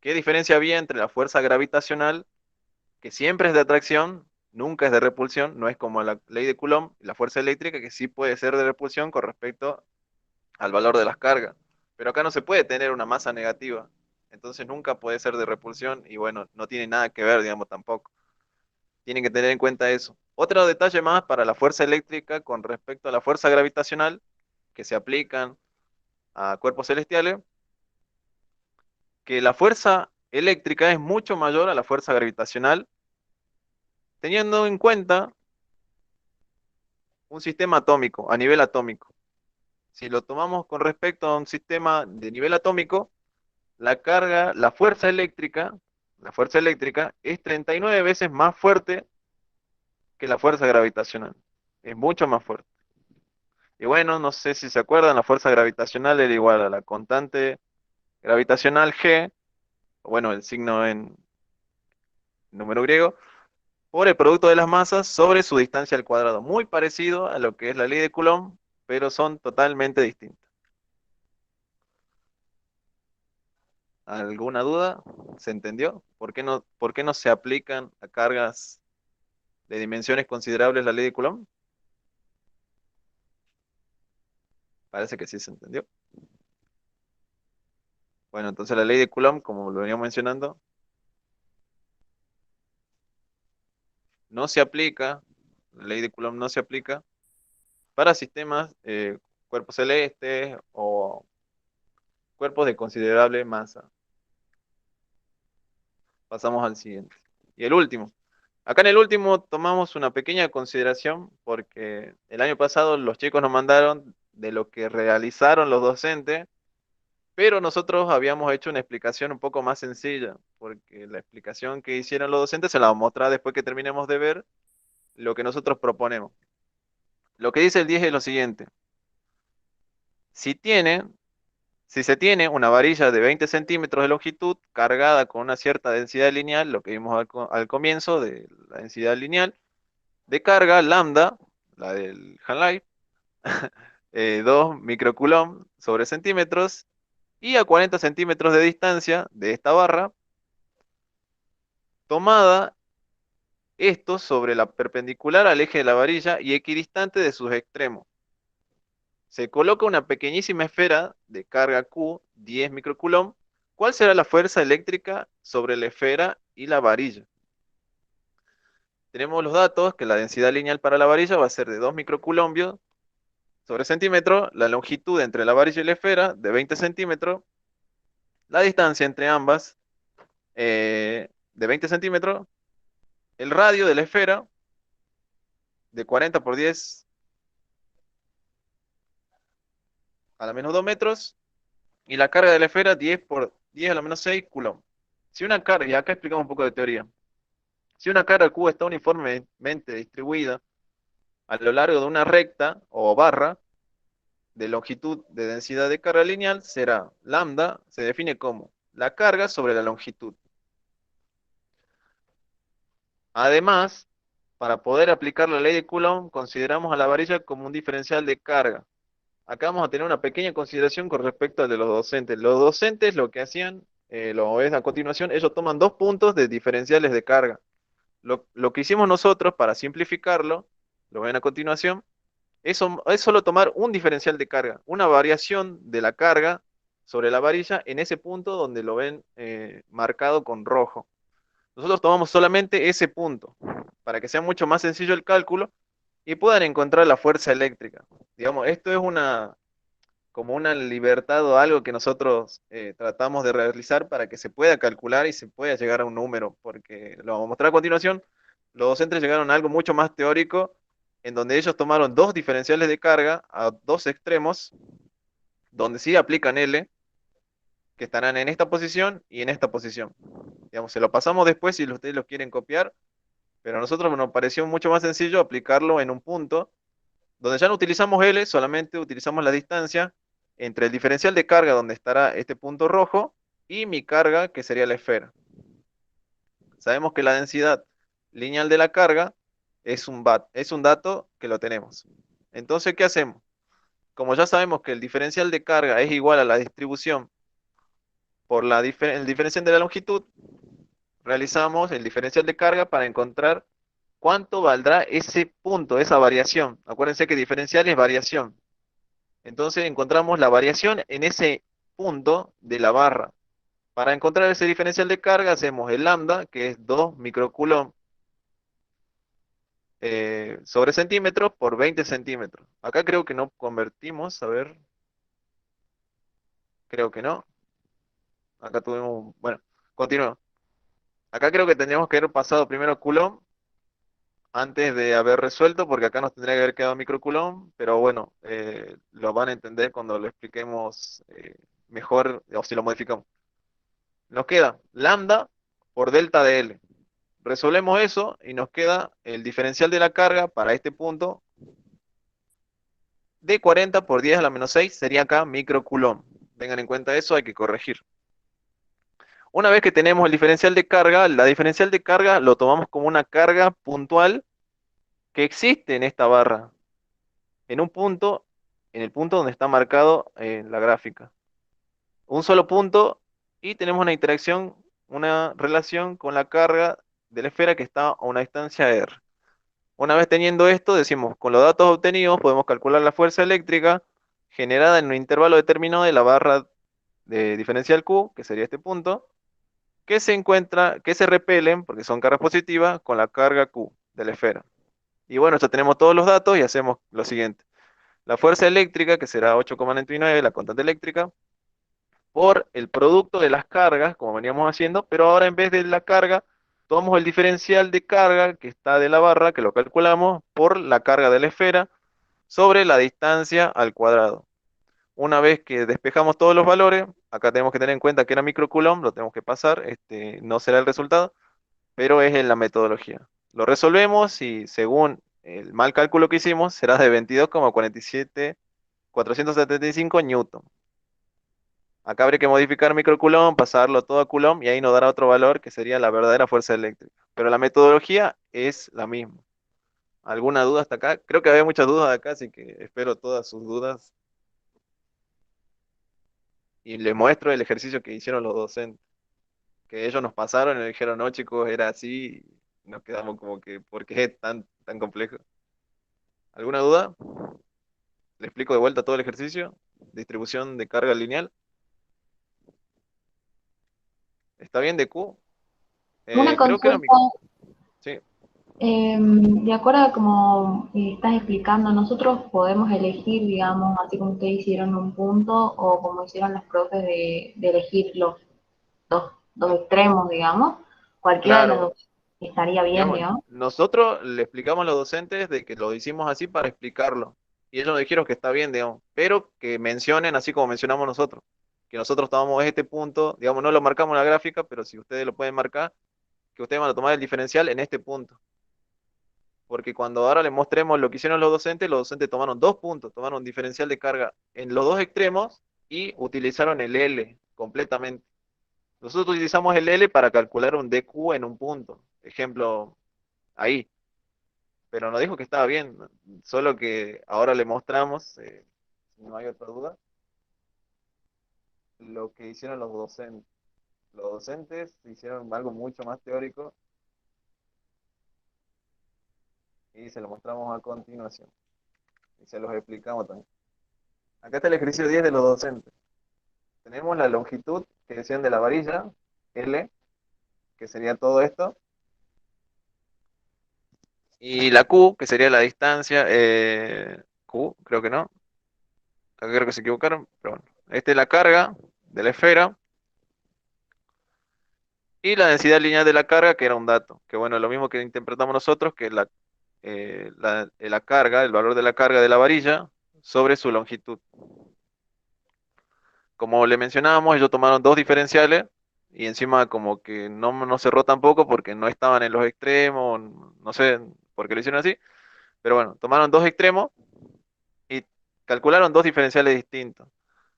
qué diferencia había entre la fuerza gravitacional, que siempre es de atracción, nunca es de repulsión, no es como la ley de Coulomb, y la fuerza eléctrica, que sí puede ser de repulsión con respecto al valor de las cargas. Pero acá no se puede tener una masa negativa, entonces nunca puede ser de repulsión, y bueno, no tiene nada que ver, digamos, tampoco. Tienen que tener en cuenta eso. Otro detalle más para la fuerza eléctrica con respecto a la fuerza gravitacional, que se aplican a cuerpos celestiales, que la fuerza eléctrica es mucho mayor a la fuerza gravitacional, teniendo en cuenta un sistema atómico, a nivel atómico. Si lo tomamos con respecto a un sistema de nivel atómico, la carga, la fuerza eléctrica es 39 veces más fuerte que la fuerza gravitacional. Es mucho más fuerte. Y bueno, no sé si se acuerdan, la fuerza gravitacional era igual a la constante gravitacional G, bueno, el signo en número griego, por el producto de las masas sobre su distancia al cuadrado. Muy parecido a lo que es la ley de Coulomb, pero son totalmente distintas. ¿Alguna duda? ¿Se entendió? Por qué no se aplican a cargas de dimensiones considerables la ley de Coulomb? Parece que sí se entendió. Bueno, entonces la ley de Coulomb, como lo veníamos mencionando, no se aplica, la ley de Coulomb no se aplica para sistemas, cuerpos celestes o cuerpos de considerable masa. Pasamos al siguiente. Y el último. Acá en el último tomamos una pequeña consideración porque el año pasado los chicos nos mandaron de lo que realizaron los docentes, pero nosotros habíamos hecho una explicación un poco más sencilla, porque la explicación que hicieron los docentes se la vamos a mostrar después que terminemos de ver lo que nosotros proponemos. Lo que dice el 10 es lo siguiente. Si tiene Si se tiene una varilla de 20 centímetros de longitud cargada con una cierta densidad lineal, lo que vimos al comienzo de la densidad lineal, de carga lambda, la del Hanley, 2 microcoulomb sobre centímetros, y a 40 centímetros de distancia de esta barra, tomada esto sobre la perpendicular al eje de la varilla y equidistante de sus extremos. Se coloca una pequeñísima esfera de carga Q, 10 microcoulomb. ¿Cuál será la fuerza eléctrica sobre la esfera y la varilla? Tenemos los datos que la densidad lineal para la varilla va a ser de 2 microcoulombios sobre centímetro, la longitud entre la varilla y la esfera de 20 centímetros, la distancia entre ambas de 20 centímetros, el radio de la esfera de 40 por 10 a la menos 2 metros, y la carga de la esfera 10 por 10 a la menos 6 coulomb. Si una carga, y acá explicamos un poco de teoría, si una carga Q está uniformemente distribuida a lo largo de una recta o barra de longitud de densidad de carga lineal, será lambda, se define como la carga sobre la longitud. Además, para poder aplicar la ley de Coulomb, consideramos a la varilla como un diferencial de carga. acá vamos a tener una pequeña consideración con respecto al de los docentes. Los docentes lo que hacían, lo ves a continuación, ellos toman dos puntos de diferenciales de carga. Lo que hicimos nosotros para simplificarlo, lo ven a continuación, es solo tomar un diferencial de carga, una variación de la carga sobre la varilla en ese punto donde lo ven marcado con rojo. Nosotros tomamos solamente ese punto para que sea mucho más sencillo el cálculo y puedan encontrar la fuerza eléctrica. Digamos, esto es como una libertad o algo que nosotros tratamos de realizar para que se pueda calcular y se pueda llegar a un número, porque lo vamos a mostrar a continuación. Los docentes llegaron a algo mucho más teórico, en donde ellos tomaron dos diferenciales de carga a dos extremos, donde sí aplican L, que estarán en esta posición y en esta posición. Digamos, se lo pasamos después si ustedes lo quieren copiar, pero a nosotros nos pareció mucho más sencillo aplicarlo en un punto, donde ya no utilizamos L, solamente utilizamos la distancia entre el diferencial de carga, donde estará este punto rojo, y mi carga, que sería la esfera. Sabemos que la densidad lineal de la carga es es un dato que lo tenemos. Entonces, ¿qué hacemos? Como ya sabemos que el diferencial de carga es igual a la distribución por el diferencial de la longitud, realizamos el diferencial de carga para encontrar cuánto valdrá ese punto, esa variación. Acuérdense que diferencial es variación. Entonces encontramos la variación en ese punto de la barra. Para encontrar ese diferencial de carga hacemos el lambda, que es 2 microcoulomb sobre centímetros por 20 centímetros. Acá creo que no convertimos, a ver, creo que no. Acá tuvimos, bueno, continúo. Acá creo que tendríamos que haber pasado primero Coulomb antes de haber resuelto, porque acá nos tendría que haber quedado microcoulomb, pero bueno, lo van a entender cuando lo expliquemos mejor o si lo modificamos. Nos queda lambda por delta de L. Resolvemos eso y nos queda el diferencial de la carga para este punto de 40 por 10 a la menos 6, sería acá microcoulomb. Tengan en cuenta eso, hay que corregir. Una vez que tenemos el diferencial de carga, la diferencial de carga lo tomamos como una carga puntual que existe en esta barra, en un punto, en el punto donde está marcado en la gráfica. Un solo punto y tenemos una interacción, una relación con la carga de la esfera que está a una distancia r. Una vez teniendo esto, decimos, con los datos obtenidos podemos calcular la fuerza eléctrica generada en un intervalo determinado de la barra de diferencial Q, que sería este punto, que se repelen, porque son cargas positivas, con la carga Q de la esfera. Y bueno, ya tenemos todos los datos y hacemos lo siguiente. La fuerza eléctrica, que será 8,99, la constante eléctrica, por el producto de las cargas, como veníamos haciendo, pero ahora en vez de la carga, tomamos el diferencial de carga que está de la barra, que lo calculamos, por la carga de la esfera, sobre la distancia al cuadrado. Una vez que despejamos todos los valores, acá tenemos que tener en cuenta que era microcoulomb, lo tenemos que pasar, no será el resultado, pero es en la metodología. Lo resolvemos y según el mal cálculo que hicimos, será de 22,475 newton. Acá habría que modificar microcoulomb, pasarlo todo a coulomb y ahí nos dará otro valor que sería la verdadera fuerza eléctrica. Pero la metodología es la misma. ¿Alguna duda hasta acá? Creo que había muchas dudas acá, así que espero todas sus dudas. Y les muestro el ejercicio que hicieron los docentes. Que ellos nos pasaron y nos dijeron, no chicos, era así. Y nos quedamos como que, ¿por qué es tan complejo? ¿Alguna duda? Le explico de vuelta todo el ejercicio. Distribución de carga lineal. ¿Está bien de Q? Una Creo que era mi... consulta, Sí, de acuerdo a como estás explicando, nosotros podemos elegir, digamos, así como ustedes hicieron un punto o como hicieron los profes de elegir los dos extremos, digamos, cualquiera de los claro. dos estaría bien, Digamos, digamos. nosotros le explicamos a los docentes de que lo hicimos así para explicarlo. Y ellos nos dijeron que está bien, digamos, pero que mencionen así como mencionamos nosotros. Que nosotros tomamos este punto, digamos, no lo marcamos en la gráfica, pero si ustedes lo pueden marcar, que ustedes van a tomar el diferencial en este punto. Porque cuando ahora les mostremos lo que hicieron los docentes tomaron dos puntos, tomaron un diferencial de carga en los dos extremos y utilizaron el L completamente. Nosotros utilizamos el L para calcular un DQ en un punto. Ejemplo, ahí. Pero nos dijo que estaba bien, solo que ahora le mostramos, si no hay otra duda, lo que hicieron los docentes. Los docentes hicieron algo mucho más teórico y se lo mostramos a continuación. Y se los explicamos también. Acá está el ejercicio 10 de los docentes. Tenemos la longitud que decían de la varilla, L, que sería todo esto. Y la Q, que sería la distancia, Q, creo que no. Acá creo que se equivocaron, pero bueno. Esta es la carga de la esfera. Y la densidad lineal de la carga, que era un dato. Que bueno, lo mismo que interpretamos nosotros, que la carga, el valor de la carga de la varilla sobre su longitud. Como le mencionábamos, ellos tomaron dos diferenciales y encima como que no cerró tampoco porque no estaban en los extremos, no sé por qué lo hicieron así, pero bueno, tomaron dos extremos y calcularon dos diferenciales distintos.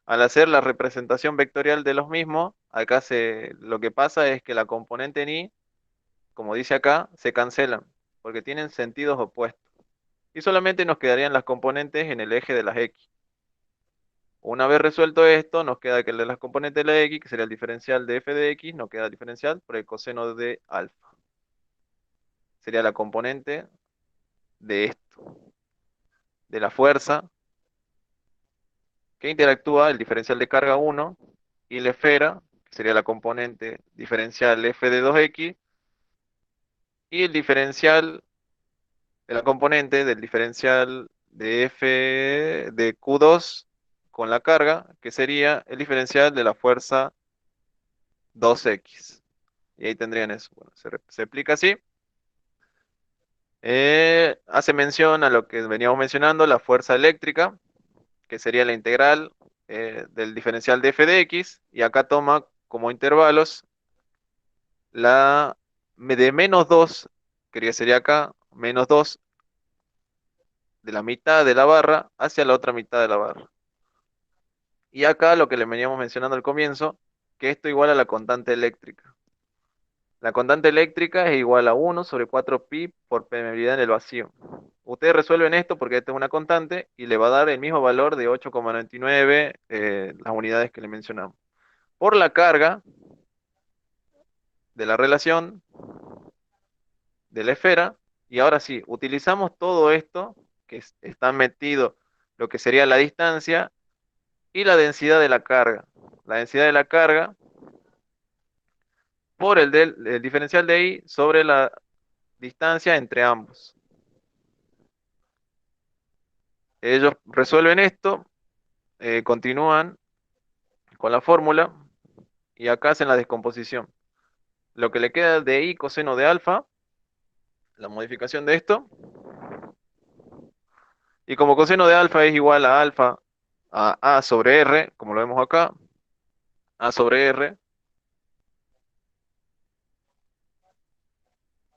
Al hacer la representación vectorial de los mismos, acá lo que pasa es que la componente en y, como dice acá, se cancelan porque tienen sentidos opuestos. Y solamente nos quedarían las componentes en el eje de las x. Una vez resuelto esto, nos queda que el de las componentes de la x, que sería el diferencial de f de x, nos queda el diferencial por el coseno de alfa. Sería la componente de esto, de la fuerza, que interactúa el diferencial de carga 1 y la esfera, que sería la componente diferencial f de 2x, y el diferencial de la componente del diferencial de f de q2 con la carga, que sería el diferencial de la fuerza 2x. Y ahí tendrían eso. Bueno, se explica así. Hace mención a lo que veníamos mencionando, la fuerza eléctrica, que sería la integral del diferencial de f de x, y acá toma como intervalos la de menos 2, que sería acá, menos 2 de la mitad de la barra hacia la otra mitad de la barra. Y acá lo que le veníamos mencionando al comienzo, que esto igual a la constante eléctrica. La constante eléctrica es igual a 1 sobre 4pi por permeabilidad en el vacío. Ustedes resuelven esto porque esta es una constante y le va a dar el mismo valor de 8,99 las unidades que le mencionamos. Por la carga de la relación de la esfera, y ahora sí, utilizamos todo esto que está metido, lo que sería la distancia y la densidad de la carga. La densidad de la carga por el diferencial de I sobre la distancia entre ambos. Ellos resuelven esto, continúan con la fórmula y acá hacen la descomposición. Lo que le queda de I coseno de alfa, la modificación de esto, y como coseno de alfa es igual a alfa a sobre R, como lo vemos acá, a sobre R,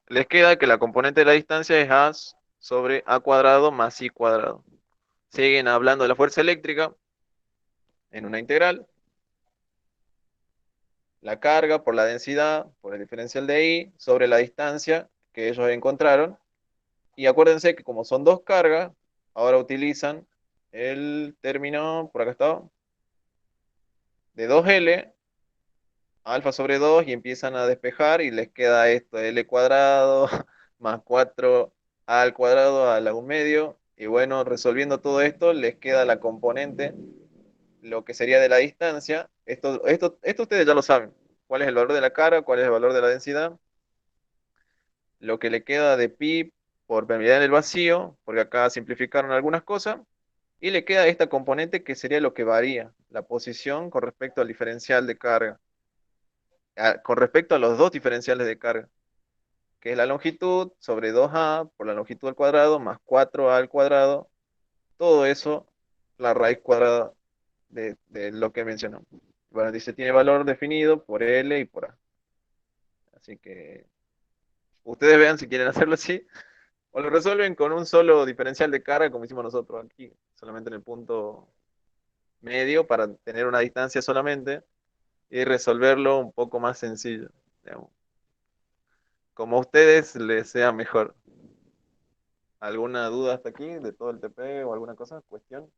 les queda que la componente de la distancia es a sobre a cuadrado más I cuadrado. Siguen hablando de la fuerza eléctrica en una integral. La carga por la densidad, por el diferencial de I, sobre la distancia que ellos encontraron. Y acuérdense que como son dos cargas, ahora utilizan el término, por acá está, de 2L, alfa sobre 2, y empiezan a despejar y les queda esto, L cuadrado más 4A al cuadrado a la 1 medio. Y bueno, resolviendo todo esto, les queda la componente, lo que sería de la distancia. Esto ustedes ya lo saben. ¿Cuál es el valor de la carga? ¿Cuál es el valor de la densidad? Lo que le queda de pi por permeabilidad en el vacío, porque acá simplificaron algunas cosas, y le queda esta componente que sería lo que varía, la posición con respecto al diferencial de carga, con respecto a los dos diferenciales de carga, que es la longitud sobre 2a por la longitud al cuadrado más 4a al cuadrado, todo eso, la raíz cuadrada de lo que mencionamos. Bueno, dice, tiene valor definido por L y por A. Así que ustedes vean si quieren hacerlo así, o lo resuelven con un solo diferencial de carga, como hicimos nosotros aquí, solamente en el punto medio para tener una distancia solamente y resolverlo un poco más sencillo, digamos. Como a ustedes les sea mejor. ¿Alguna duda hasta aquí de todo el TP o alguna cosa, cuestión?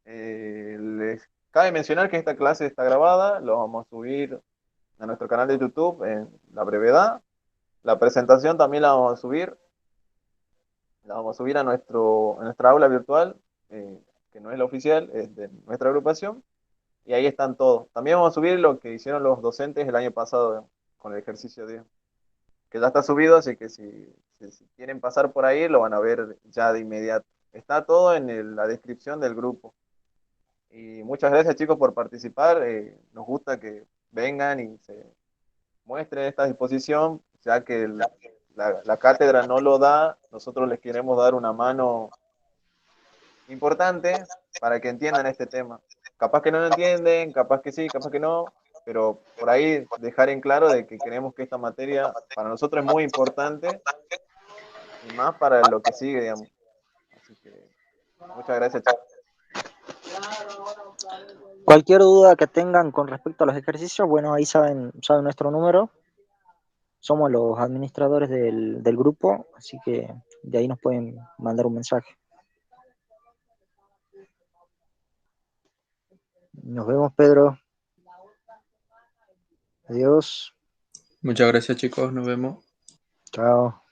Les cabe mencionar que esta clase está grabada, lo vamos a subir a nuestro canal de YouTube en la brevedad. La presentación también la vamos a subir a nuestra aula virtual, que no es la oficial, es de nuestra agrupación, y ahí están todos. También vamos a subir lo que hicieron los docentes el año pasado con el ejercicio 10, que ya está subido, así que si quieren pasar por ahí, lo van a ver ya de inmediato. Está todo en la descripción del grupo. Y muchas gracias, chicos, por participar. Nos gusta que vengan y se muestren esta disposición, ya que la cátedra no lo da. Nosotros les queremos dar una mano importante para que entiendan este tema. Capaz que no lo entienden, capaz que sí, capaz que no, pero por ahí dejar en claro de que creemos que esta materia para nosotros es muy importante y más para lo que sigue, digamos. Así que muchas gracias, chicos. Cualquier duda que tengan con respecto a los ejercicios, bueno, ahí saben nuestro número. Somos los administradores del grupo, así que de ahí nos pueden mandar un mensaje. Nos vemos, Pedro. Adiós. Muchas gracias, chicos. Nos vemos. Chao.